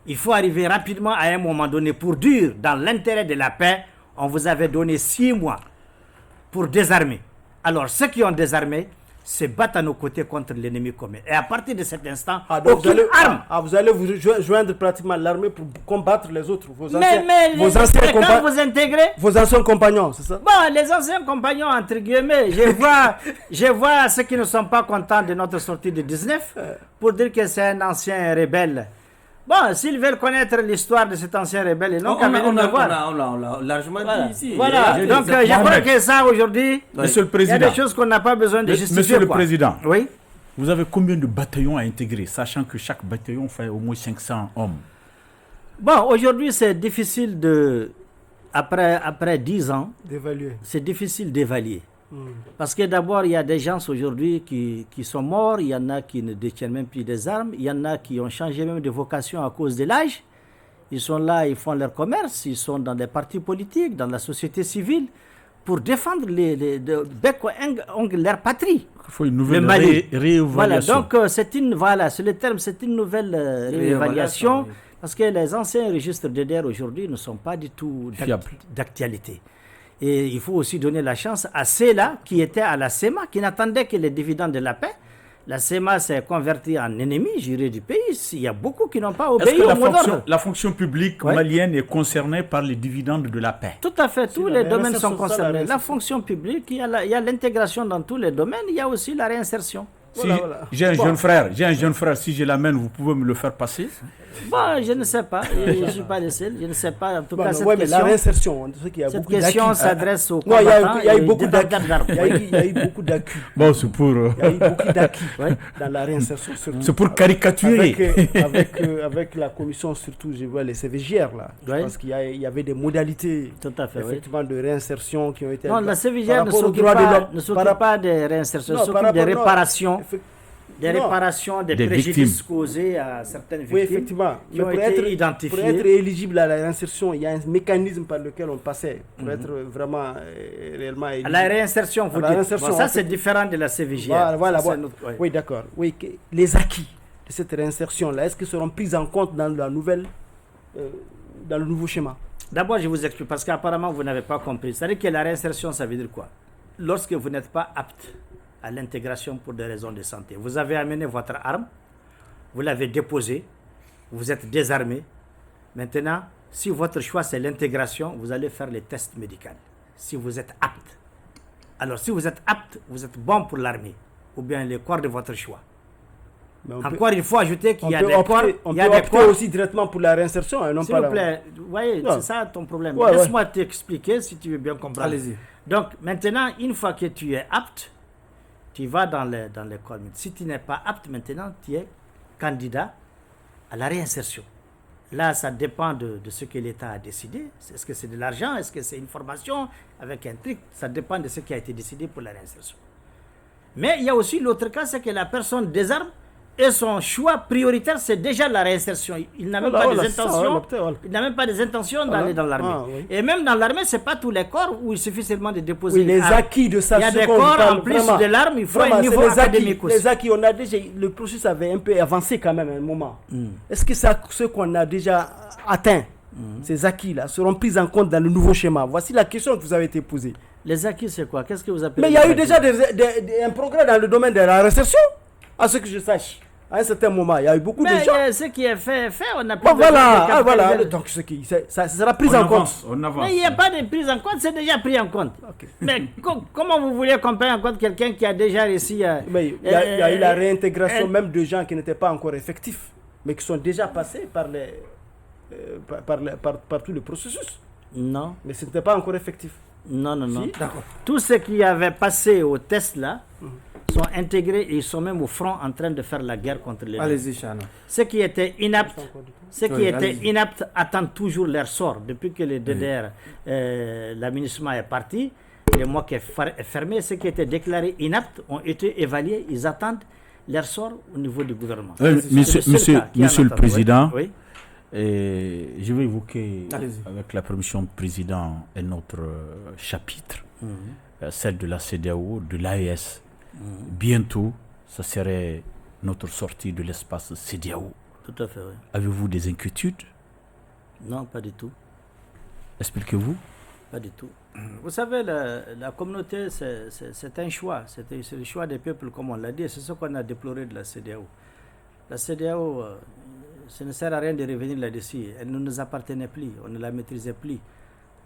Il faut arriver rapidement à un moment donné pour dire, dans l'intérêt de la paix, on vous avait donné 6 mois pour désarmer. Alors, ceux qui ont désarmé se battent à nos côtés contre l'ennemi commun. Et à partir de cet instant, aucune arme. Vous allez vous joindre pratiquement l'armée pour combattre les autres, vos anciens compagnons, c'est ça? Bon, les anciens compagnons, entre guillemets, je vois ceux qui ne sont pas contents de notre sortie de 19 pour dire que c'est un ancien rebelle. Bon, s'ils veulent connaître l'histoire de cet ancien rebelle, ils n'ont qu'à venir me voir. On l'a largement dit ici. Voilà, donc je crois que ça aujourd'hui, Monsieur le Président, il y a des choses qu'on n'a pas besoin de justifier. Monsieur le Président, oui? Vous avez combien de bataillons à intégrer, sachant que chaque bataillon fait au moins 500 hommes? Bon, aujourd'hui c'est difficile après 10 ans, d'évaluer. C'est difficile d'évaluer. Parce que d'abord, il y a des gens aujourd'hui qui sont morts, il y en a qui ne détiennent même plus des armes, il y en a qui ont changé même de vocation à cause de l'âge. Ils sont là, ils font leur commerce, ils sont dans des partis politiques, dans la société civile. pour défendre leur patrie. Il faut une nouvelle réévaluation. Voilà, donc c'est le terme, c'est une nouvelle réévaluation, oui. Parce que les anciens registres DDR aujourd'hui ne sont pas du tout d'actualité. Et il faut aussi donner la chance à ceux-là qui étaient à la CEMA, qui n'attendaient que les dividendes de la paix. La CEMA s'est convertie en ennemi juré du pays. Il y a beaucoup qui n'ont pas obéi au mot d'ordre. La fonction publique malienne est concernée par les dividendes de la paix? Tout à fait, tous les domaines sont concernés. La fonction publique, il y a l'intégration dans tous les domaines, il y a aussi la réinsertion. J'ai un jeune frère, si je l'amène, vous pouvez me le faire passer? Bon, je ne sais pas, je ne suis pas le seul, je ne sais pas. En tout cas, cette question, la réinsertion, cette question s'adresse aux combattants. Il y a eu beaucoup d'acquis. Bon, c'est pour... Il y a eu beaucoup d'acquis dans la réinsertion. C'est pour caricaturer. Avec la commission, surtout, je vois les CVJR là. Je pense qu'il y avait des modalités effectivement de réinsertion qui ont été... Non, la CVJR ne s'occupe pas de réinsertion, elle s'occupe des réparations. Des réparations des préjudices causés à certaines victimes. Oui, effectivement. Qui ont été identifiées. Pour être éligible à la réinsertion, il y a un mécanisme par lequel on passait pour être vraiment réellement éligible. À la réinsertion, vous dites. Bon, ça, c'est différent de la CVJR. Voilà. Oui, d'accord. Oui, les acquis de cette réinsertion-là, est-ce qu'ils seront pris en compte dans la nouvelle, dans le nouveau schéma? D'abord, je vous explique, parce qu'apparemment, vous n'avez pas compris. C'est-à-dire que la réinsertion, ça veut dire quoi? Lorsque vous n'êtes pas apte à l'intégration pour des raisons de santé. Vous avez amené votre arme, vous l'avez déposée, vous êtes désarmé. Maintenant, si votre choix c'est l'intégration, vous allez faire les tests médicaux. Si vous êtes apte. Alors, si vous êtes apte, vous êtes bon pour l'armée, ou bien le corps de votre choix. Encore, il faut ajouter qu'il y a des corps... On peut opter aussi directement pour la réinsertion, et non s'il pas vous plaît, voyez, c'est ça ton problème. Ouais, laisse-moi t'expliquer si tu veux bien comprendre. Allez-y. Donc, maintenant, une fois que tu es apte, tu vas dans l'école. Si tu n'es pas apte maintenant, tu es candidat à la réinsertion. Là, ça dépend de ce que l'État a décidé. Est-ce que c'est de l'argent? Est-ce que c'est une formation avec un truc? Ça dépend de ce qui a été décidé pour la réinsertion. Mais il y a aussi l'autre cas, c'est que la personne désarme et son choix prioritaire, c'est déjà la réinsertion. Il n'a même pas des intentions. Il n'a même pas des intentions d'aller dans l'armée. Et même dans l'armée, c'est pas tous les corps où il suffit seulement de déposer. Oui, les acquis de ça. Il y a des corps en plus de l'arme. Il faut un niveau académique aussi. Les acquis, on a déjà. Le processus avait un peu avancé quand même à un moment. Est-ce que ce qu'on a déjà atteint, ces acquis-là, seront pris en compte dans le nouveau schéma? Voici la question que vous avez été posée. Les acquis, c'est quoi? Qu'est-ce que vous appelez? Mais il y a eu déjà un progrès dans le domaine de la réinsertion, à ce que je sache. À un certain moment, il y a eu beaucoup de gens. Ce qui est fait, on n'a pas voilà. Donc, ça sera pris en compte. Mais il n'y a pas de prise en compte, c'est déjà pris en compte. Okay. Mais comment vous voulez qu'on prenne en compte quelqu'un qui a déjà réussi à... Mais il y a eu la réintégration même de gens qui n'étaient pas encore effectifs, mais qui sont déjà passés par tout le processus. Non. Mais ce n'était pas encore effectif. Non. Si? D'accord. Tous ceux qui avaient passé au test là, sont intégrés et ils sont même au front en train de faire la guerre contre les... Allez-y, Chana. Ceux qui étaient inaptes, attendent toujours leur sort. Depuis que le DDR, l'aménagement est parti, le MOC est fermé, ceux qui étaient déclarés inaptes ont été évalués, ils attendent leur sort au niveau du gouvernement. Monsieur le Président, je vais évoquer avec la permission du Président un autre chapitre, celle de la CEDEAO, de l'AES. Bientôt, ça serait notre sortie de l'espace CEDEAO. Tout à fait, oui. Avez-vous des inquiétudes? Non, pas du tout. Expliquez-vous. Pas du tout. Vous savez, la communauté, c'est un choix. C'est le choix des peuples, comme on l'a dit. C'est ce qu'on a déploré de la CEDEAO. La CEDEAO, ça ne sert à rien de revenir là-dessus. Elle ne nous appartenait plus. On ne la maîtrisait plus.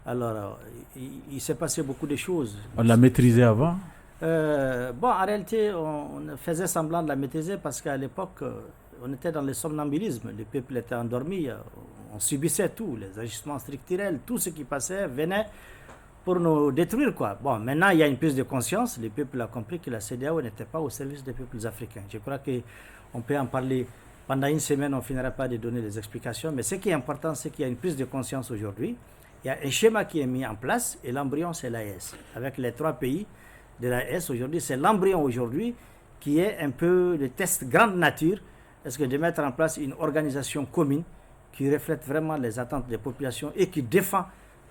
Alors, il s'est passé beaucoup de choses. On l'a maîtrisée avant? En réalité, on faisait semblant de la maîtriser parce qu'à l'époque, on était dans le somnambulisme. Le peuple était endormi. On subissait tout, les agissements structurels, tout ce qui passait venait pour nous détruire, quoi. Bon, maintenant, il y a une prise de conscience. Le peuple a compris que la CEDEAO n'était pas au service des peuples africains. Je crois qu'on peut en parler pendant une semaine. On ne finira pas de donner des explications. Mais ce qui est important, c'est qu'il y a une prise de conscience aujourd'hui. Il y a un schéma qui est mis en place et l'embryon, c'est l'AES. Avec les 3 pays de l'AES aujourd'hui, c'est l'embryon aujourd'hui qui est un peu le test grande nature. Est-ce que de mettre en place une organisation commune qui reflète vraiment les attentes des populations et qui défend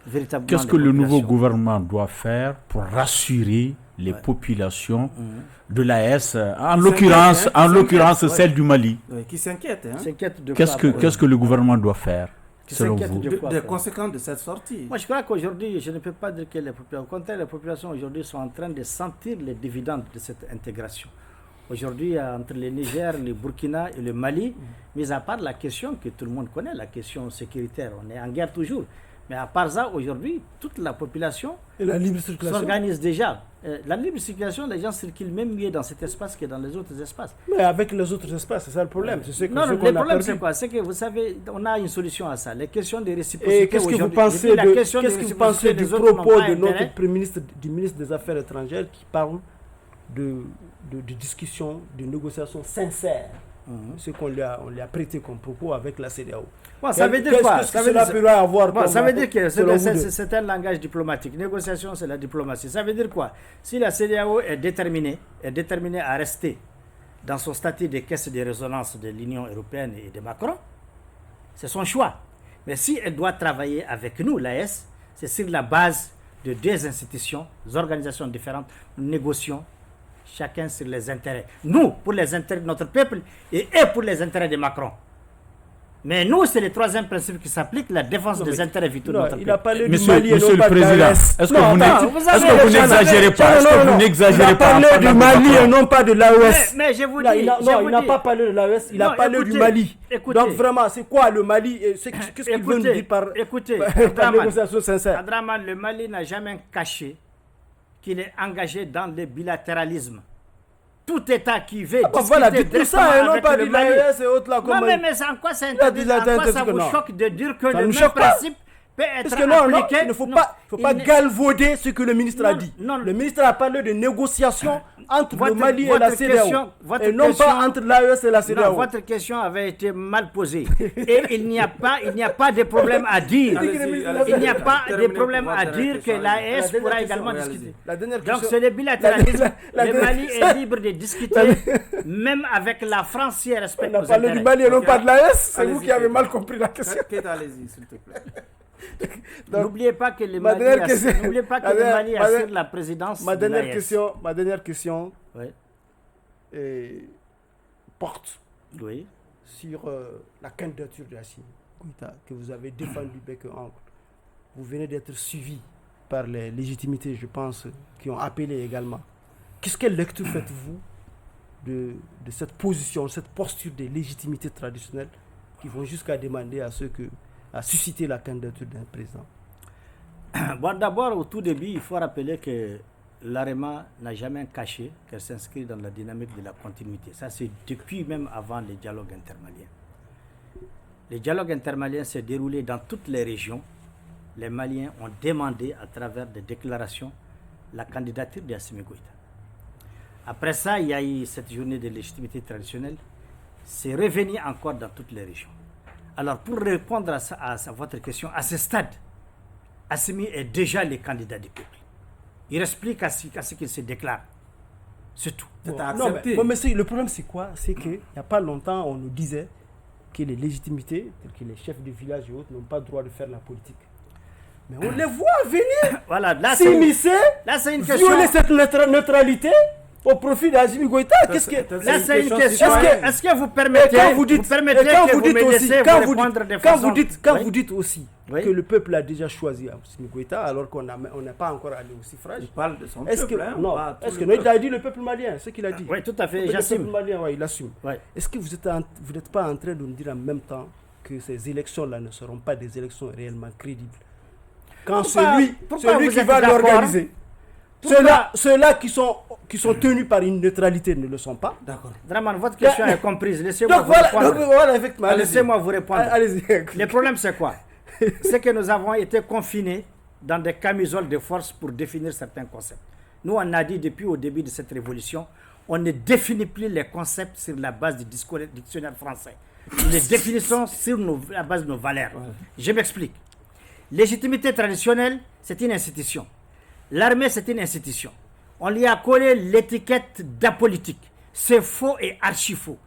véritablement. Qu'est-ce que le nouveau gouvernement doit faire pour rassurer les populations de l'AES, en l'occurrence celle du Mali? Qui s'inquiètent. Qu'est-ce que le gouvernement doit faire, selon vous? Des conséquences de cette sortie. Moi, je crois qu'aujourd'hui, je ne peux pas dire que les populations, au contraire, les populations aujourd'hui sont en train de sentir les dividendes de cette intégration. Aujourd'hui, entre le Niger, le Burkina et le Mali, mis à part la question que tout le monde connaît, la question sécuritaire, on est en guerre toujours. Mais à part ça, aujourd'hui, toute la population s'organise déjà. La libre circulation, les gens circulent même mieux dans cet espace que dans les autres espaces. Mais avec les autres espaces, c'est ça le problème. Non, le problème c'est quoi? C'est que vous savez, on a une solution à ça. Les questions de réciprocité. Et qu'est-ce que vous pensez du propos de notre Premier ministre, du ministre des Affaires étrangères qui parle de discussions, de négociations sincères? Ce qu'on lui a prêté comme propos avec la CEDEAO. Bon, ça veut dire quoi? Ça veut dire que c'est un langage diplomatique. Négociation, c'est la diplomatie. Ça veut dire quoi? Si la CEDEAO est déterminée à rester dans son statut de caisse de résonance de l'Union européenne et de Macron, c'est son choix. Mais si elle doit travailler avec nous, l'AES, c'est sur la base de deux institutions, des organisations différentes, nous négocions chacun sur les intérêts. Nous, pour les intérêts de notre peuple et eux pour les intérêts de Macron. Mais nous, c'est le troisième principe qui s'applique, la défense des intérêts vitaux de notre peuple. Il a parlé du Monsieur Mali et non le pas de Président, l'AES. est-ce que vous n'exagérez pas? Est-ce que vous n'exagérez pas? Il a parlé du Mali et non pas de l'AES. Mais je vous dis... il n'a pas parlé de l'AES, il a parlé du Mali. Donc vraiment, c'est quoi le Mali? Qu'est-ce qu'il veut nous dire par négociation sincère? Adraman, le Mali n'a jamais caché qu'il est engagé dans le bilatéralisme. Tout État qui veut discuter tout ça, et non pas de l'AES et autres là. Non, mais en quoi ça vous choque de dire que le même principe peut être appliqué? Il ne faut pas galvauder ce que le ministre a dit. Le ministre a parlé de négociations entre le Mali et la CEDEAO, et non pas entre l'AES et la CEDEAO. Votre question avait été mal posée. Et il n'y a pas de problème à dire. Il n'y a pas de problème à dire que l'AES pourra également discuter. Donc c'est le bilatéralisme. Le Mali est libre de discuter, même avec la France si elle respecte nos intérêts. On a parlé du Mali et non pas de l'AES. C'est vous qui avez mal compris la question. Allez-y, s'il te plaît. N'oubliez pas que le Mali assure la présidence. Ma dernière question porte sur la candidature de Assimi Goïta que vous avez défendue bec et ongle. Vous venez d'être suivi par les légitimités, je pense, qui ont appelé également. Quelle lecture faites-vous de cette position, cette posture des légitimités traditionnelles qui vont jusqu'à demander à susciter la candidature d'un président? Bon, d'abord, au tout début, il faut rappeler que l'AREMA n'a jamais caché qu'elle s'inscrit dans la dynamique de la continuité. Ça, c'est depuis même avant les dialogues intermaliens. Les dialogues intermaliens s'est déroulé dans toutes les régions. Les Maliens ont demandé, à travers des déclarations, la candidature d'Assimi Goïta. Après ça, il y a eu cette journée de légitimité traditionnelle. C'est revenu encore dans toutes les régions. Alors, pour répondre à votre question, à ce stade, Assimi est déjà le candidat du peuple. Il explique à ce qu'il se déclare. C'est tout. Mais le problème, c'est quoi? C'est qu'il n'y a pas longtemps, on nous disait que les légitimités, telles que les chefs de village et autres, n'ont pas le droit de faire la politique. Mais on les voit venir s'immiscer, violer cette neutralité au profit d'Assimi Goïta. Là, c'est une question. Est-ce que vous permettez que vous me laissez répondre de façon... Quand vous dites aussi que le peuple a déjà choisi Assimi Goïta alors qu'on n'est pas encore allé au suffrage. Il parle de son peuple. Il a dit le peuple malien, c'est ce qu'il a dit. Oui, tout à fait, j'assume. Le peuple malien, il assume. Est-ce que vous n'êtes pas en train de nous dire en même temps que ces élections-là ne seront pas des élections réellement crédibles? Quand celui qui va l'organiser, ceux-là qui sont tenus par une neutralité ne le sont pas. D'accord. Draman, votre question est comprise. Laissez-moi vous répondre. Laissez-moi vous répondre. Le problème, c'est quoi? C'est que nous avons été confinés dans des camisoles de force pour définir certains concepts. Nous, on a dit depuis au début de cette révolution, on ne définit plus les concepts sur la base du dictionnaire français. Nous les définissons sur la base de nos valeurs. Je m'explique. Légitimité traditionnelle, c'est une institution. L'armée, c'est une institution. On lui a collé l'étiquette d'apolitique. C'est faux et archi faux.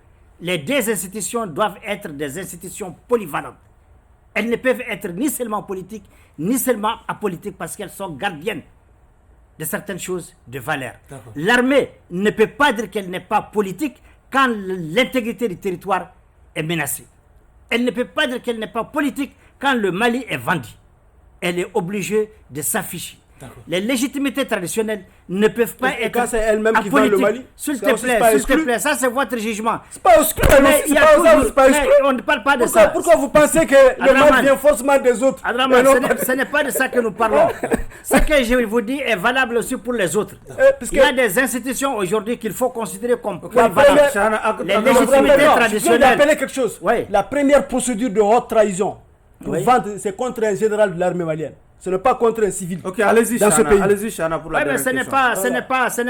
Les deux institutions doivent être des institutions polyvalentes. Elles ne peuvent être ni seulement politiques, ni seulement apolitiques, parce qu'elles sont gardiennes de certaines choses de valeur. L'armée ne peut pas dire qu'elle n'est pas politique quand l'intégrité du territoire est menacée. Elle ne peut pas dire qu'elle n'est pas politique quand le Mali est vendu. Elle est obligée de s'afficher. Les légitimités traditionnelles ne peuvent pas être quand c'est elle-même qui vend le Mali. S'il te plaît, ça c'est votre jugement. C'est pas exclu. On ne parle pas de ça. Pourquoi vous pensez que le mal vient forcément des autres? Ce n'est pas de ça que nous parlons. Ce que je vous dis est valable aussi pour les autres. Il y a des institutions aujourd'hui qu'il faut considérer comme polyvalentes. Les légitimités traditionnelles. Je vais quelque chose. La première procédure de haute trahison pour vendre, c'est contre un général de l'armée malienne. Ce n'est pas contre un civil. Ok, allez-y, Chana, pour la dernière question. Ce n'est pas ça.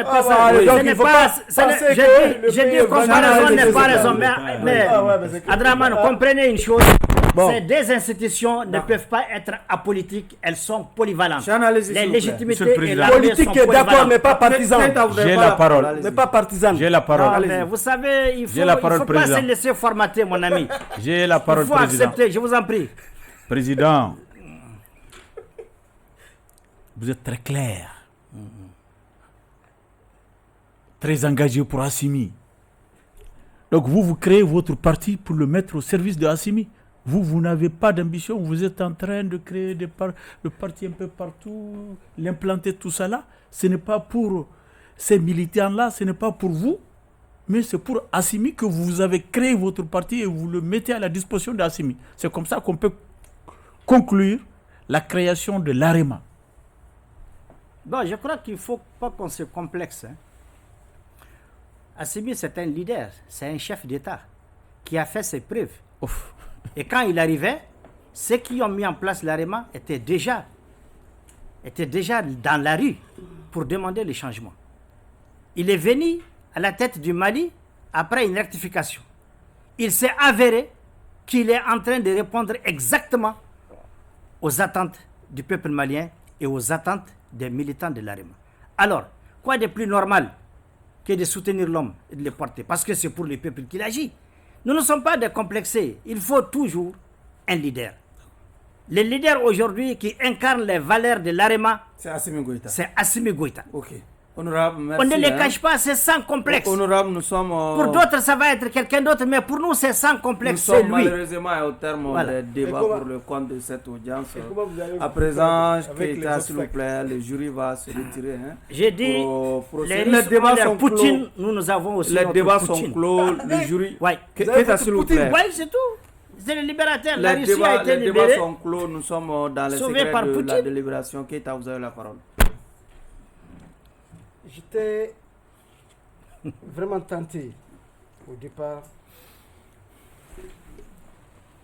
Je dis comparaison n'est pas raison. Mais Adraman, comprenez une chose. Ces deux institutions ne peuvent pas être apolitiques, elles sont polyvalentes. Les légitimités et la politique est d'accord, mais pas partisane. J'ai la parole. Mais pas partisane. J'ai la parole. Vous savez, il ne faut pas se laisser formater, mon ami. J'ai la parole, président. Il faut accepter, je vous en prie. Président. Vous êtes très clair, très engagé pour Assimi. Donc vous créez votre parti pour le mettre au service de Assimi. Vous n'avez pas d'ambition, vous êtes en train de créer le parti un peu partout, l'implanter tout ça là. Ce n'est pas pour ces militants-là, ce n'est pas pour vous, mais c'est pour Assimi que vous avez créé votre parti et vous le mettez à la disposition d'Assimi. C'est comme ça qu'on peut conclure la création de l'AREMA. Bon, je crois qu'il ne faut pas qu'on se complexe. Assimi, c'est un leader, c'est un chef d'État qui a fait ses preuves. Ouf. Et quand il arrivait, ceux qui ont mis en place l'AREMA étaient déjà dans la rue pour demander le changement. Il est venu à la tête du Mali après une rectification. Il s'est avéré qu'il est en train de répondre exactement aux attentes du peuple malien et aux attentes des militants de l'AREMA. Alors, quoi de plus normal que de soutenir l'homme et de le porter? Parce que c'est pour le peuple qu'il agit. Nous ne sommes pas décomplexés. Il faut toujours un leader. Le leader aujourd'hui qui incarne les valeurs de l'AREMA, c'est Assimi Goïta. C'est Assimi Goïta. Ok. Honorable, merci. On ne les cache pas, c'est sans complexe. Honorable, nous sommes... Pour d'autres, ça va être quelqu'un d'autre, mais pour nous, c'est sans complexe, c'est lui. Malheureusement au terme des débats pour le compte de cette audience. À présent, Keïta, s'il vous plaît, le jury va se retirer. J'ai dit, les débats sont Poutine, nous avons aussi les débats Poutine. Sont clos, le jury... Keïta, s'il vous plaît. Oui, c'est tout. C'est le libérateur. La Russie a été libérée. Les débats sont clos, nous sommes dans les secrets de la délibération. Keïta, vous avez la parole. J'étais vraiment tenté au départ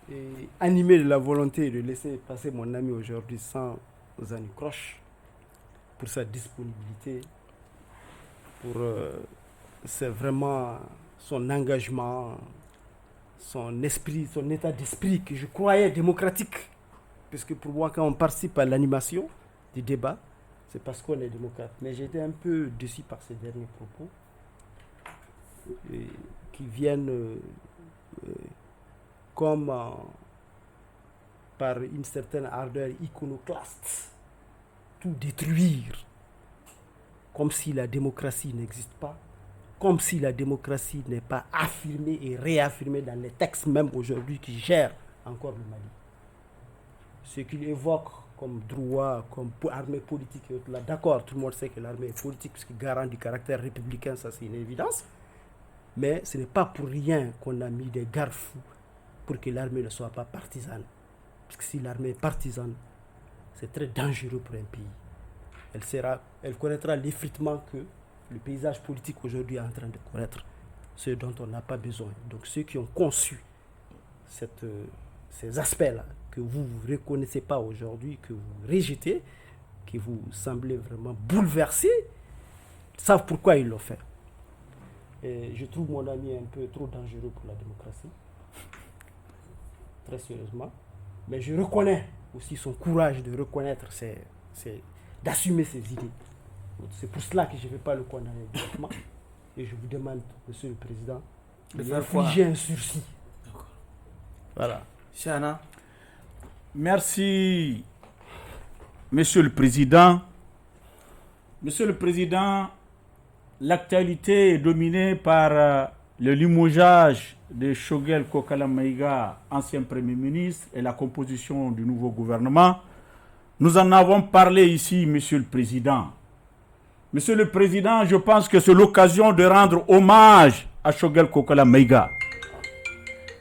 et animé de la volonté de laisser passer mon ami aujourd'hui sans anicroche pour sa disponibilité, pour c'est vraiment son engagement, son esprit, son état d'esprit que je croyais démocratique. Puisque pour moi, quand on participe à l'animation du débat, c'est parce qu'on est démocrate. Mais j'étais un peu déçu par ces derniers propos qui viennent comme par une certaine ardeur iconoclaste, tout détruire, comme si la démocratie n'existe pas, comme si la démocratie n'est pas affirmée et réaffirmée dans les textes même aujourd'hui qui gèrent encore le Mali. Ce qu'il évoque comme droit, comme armée politique et autres là, d'accord, tout le monde sait que l'armée est politique puisqu'il garant du caractère républicain, ça c'est une évidence. Mais ce n'est pas pour rien qu'on a mis des garde-fous pour que l'armée ne soit pas partisane. Parce que si l'armée est partisane, c'est très dangereux pour un pays. Elle connaîtra l'effritement que le paysage politique aujourd'hui est en train de connaître, ce dont on n'a pas besoin. Donc ceux qui ont conçu ces aspects-là, que vous ne reconnaissez pas aujourd'hui, que vous rejetez, qui vous semblez vraiment bouleversés, savent pourquoi ils l'ont fait. Et je trouve mon ami un peu trop dangereux pour la démocratie, très sérieusement. Mais je reconnais aussi son courage de reconnaître, d'assumer ses idées. C'est pour cela que je ne vais pas le condamner directement. Et je vous demande, Monsieur le Président, de lui infliger un sursis. Voilà. Chana. Merci, Monsieur le Président. Monsieur le Président, l'actualité est dominée par le limogeage de Choguel Kokala Maïga, ancien Premier ministre, et la composition du nouveau gouvernement. Nous en avons parlé ici, Monsieur le Président. Monsieur le Président, je pense que c'est l'occasion de rendre hommage à Choguel Kokala Maïga.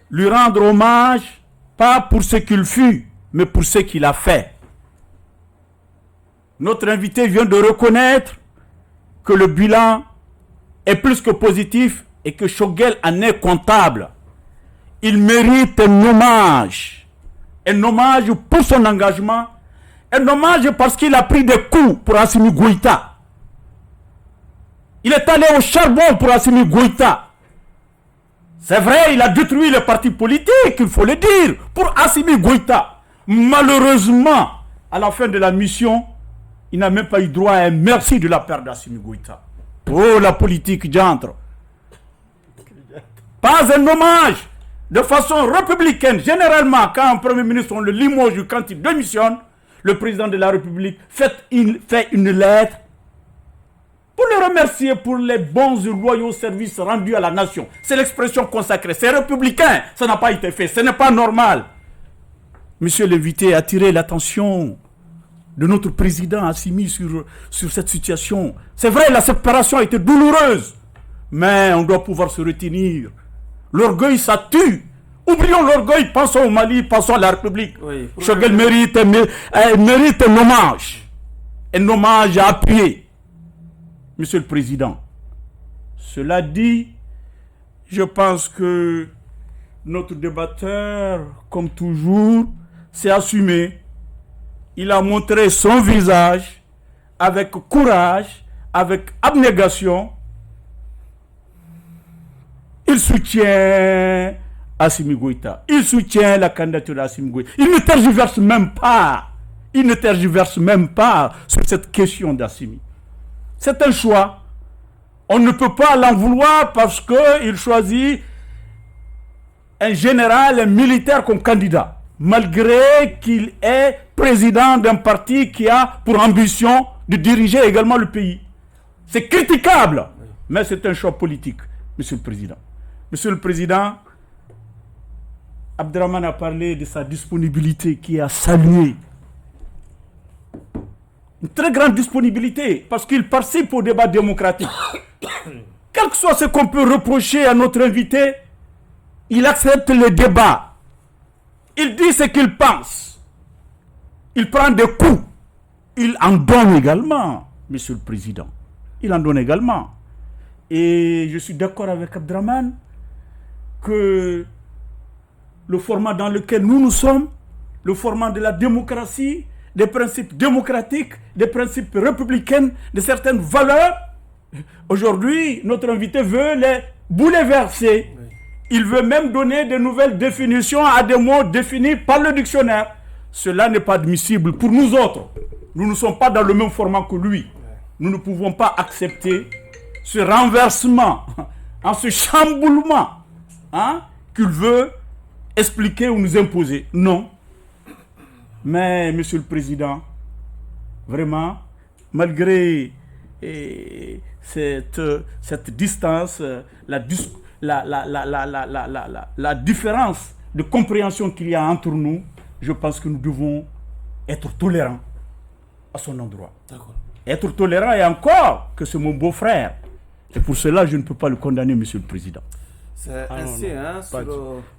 Lui rendre hommage, pas pour ce qu'il fut, mais pour ce qu'il a fait. Notre invité vient de reconnaître que le bilan est plus que positif et que Choguel en est comptable. Il mérite un hommage pour son engagement, un hommage parce qu'il a pris des coups pour Assimi Goïta. Il est allé au charbon pour Assimi Goïta. C'est vrai, il a détruit les partis politiques, il faut le dire, pour Assimi Goïta. Malheureusement, à la fin de la mission, il n'a même pas eu droit à un merci de la part d'Assimi Goïta. Oh, la politique diantre. Pas un hommage. De façon républicaine, généralement, quand un Premier ministre, on le limoge ou quand il démissionne, le président de la République fait une lettre pour le remercier pour les bons et loyaux services rendus à la nation. C'est l'expression consacrée. C'est républicain. Ça n'a pas été fait. Ce n'est pas normal. Monsieur l'invité a attiré l'attention de notre président Assimi sur cette situation. C'est vrai, la séparation a été douloureuse. Mais on doit pouvoir se retenir. L'orgueil, ça tue. Oublions l'orgueil, pensons au Mali, pensons à la République. Oui, Choguel mérite un hommage. Un hommage à appuyer. Monsieur le Président, cela dit, je pense que notre débatteur, comme toujours, s'est assumé. Il a montré son visage avec courage, avec abnégation. Il soutient Assimi Goïta. Il soutient la candidature d'Assimi Goïta. Il ne tergiverse même pas. Il ne tergiverse même pas sur cette question d'Assimi. C'est un choix. On ne peut pas l'en vouloir parce qu'il choisit un général, un militaire comme candidat. Malgré qu'il est président d'un parti qui a pour ambition de diriger également le pays. C'est critiquable, mais c'est un choix politique, Monsieur le Président. Monsieur le Président, Abderrahmane a parlé de sa disponibilité qui a salué. Une très grande disponibilité parce qu'il participe au débat démocratique. Quel que soit ce qu'on peut reprocher à notre invité, il accepte le débat. Il dit ce qu'il pense. Il prend des coups. Il en donne également, Monsieur le Président. Il en donne également. Et je suis d'accord avec Abderrahmane que le format dans lequel nous sommes, le format de la démocratie, des principes démocratiques, des principes républicains, de certaines valeurs, aujourd'hui, notre invité veut les bouleverser. Oui. Il veut même donner de nouvelles définitions à des mots définis par le dictionnaire. Cela n'est pas admissible pour nous autres. Nous ne sommes pas dans le même format que lui. Nous ne pouvons pas accepter ce renversement, ce chamboulement qu'il veut expliquer ou nous imposer. Non. Mais, Monsieur le Président, vraiment, malgré cette distance, la différence de compréhension qu'il y a entre nous, je pense que nous devons être tolérants à son endroit. D'accord. Être tolérant et encore que c'est mon beau-frère. Et pour cela, je ne peux pas le condamner, Monsieur le Président. C'est ainsi,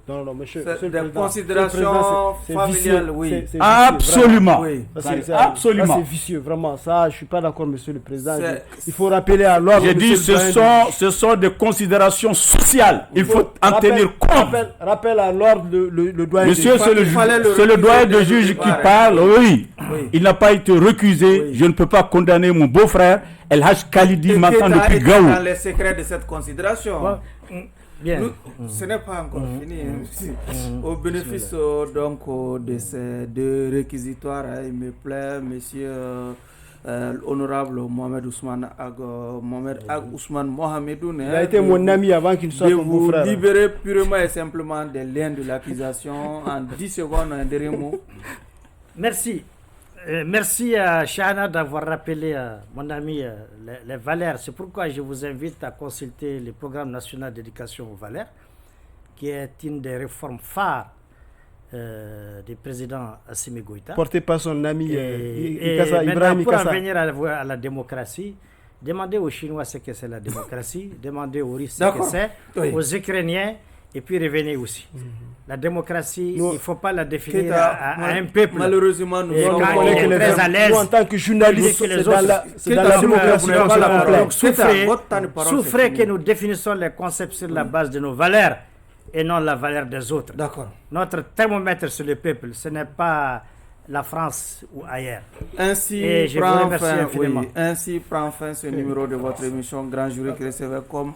non, monsieur, c'est des considérations familiales, oui. C'est absolument. Oui. Absolument. C'est vicieux, vraiment. Ça, je ne suis pas d'accord, Monsieur le Président. Il faut rappeler à l'ordre. J'ai dit, ce sont des considérations sociales. Il faut en tenir compte. Rappel à l'ordre, le doyen. Monsieur, c'est le doyen de juge qui parle, oui. Il n'a pas été recusé. Oui. Je ne peux pas condamner mon beau-frère, El Haj Khalidi, maintenant depuis Gaou. Dans les secrets de cette considération. Bien. Ce n'est pas encore fini. Au bénéfice de ces deux réquisitoires, il me plaît, monsieur honorable Mohamed Ousmane Ousmane Mohamedoun. Il a été mon ami avant qu'il soit mon beau-frère. Vous libérer purement et simplement des liens de l'accusation en 10 secondes, un dernier mot. Merci. Merci à Chahana d'avoir rappelé, mon ami, les valeurs. C'est pourquoi je vous invite à consulter le programme national d'éducation aux valeurs, qui est une des réformes phares du président Assimi Goïta. Porté par son ami Ibrahim pour en venir à la démocratie, demandez aux Chinois ce que c'est la démocratie, demandez aux Russes ce que c'est, aux Ukrainiens, et puis revenez aussi. La démocratie, il ne faut pas la définir à un peuple. Malheureusement, nous sommes très à l'aise. Nous, en tant que journalistes, c'est dans la démocratie. Souffrez que nous définissons les concepts sur la base de nos valeurs et non la valeur des autres. D'accord. Notre thermomètre sur le peuple, ce n'est pas la France ou ailleurs. Ainsi prend fin ce numéro de votre émission Grand Jury qui recevait comme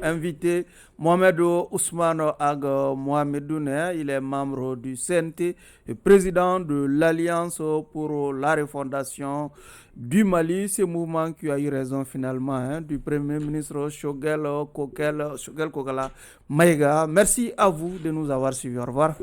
invité Mohamed Ousmane Ag Mohamedoune. Il est membre du CNT et président de l'Alliance pour la refondation du Mali. Ce mouvement qui a eu raison finalement du Premier ministre Choguel Kokala Maïga. Merci à vous de nous avoir suivis. Au revoir.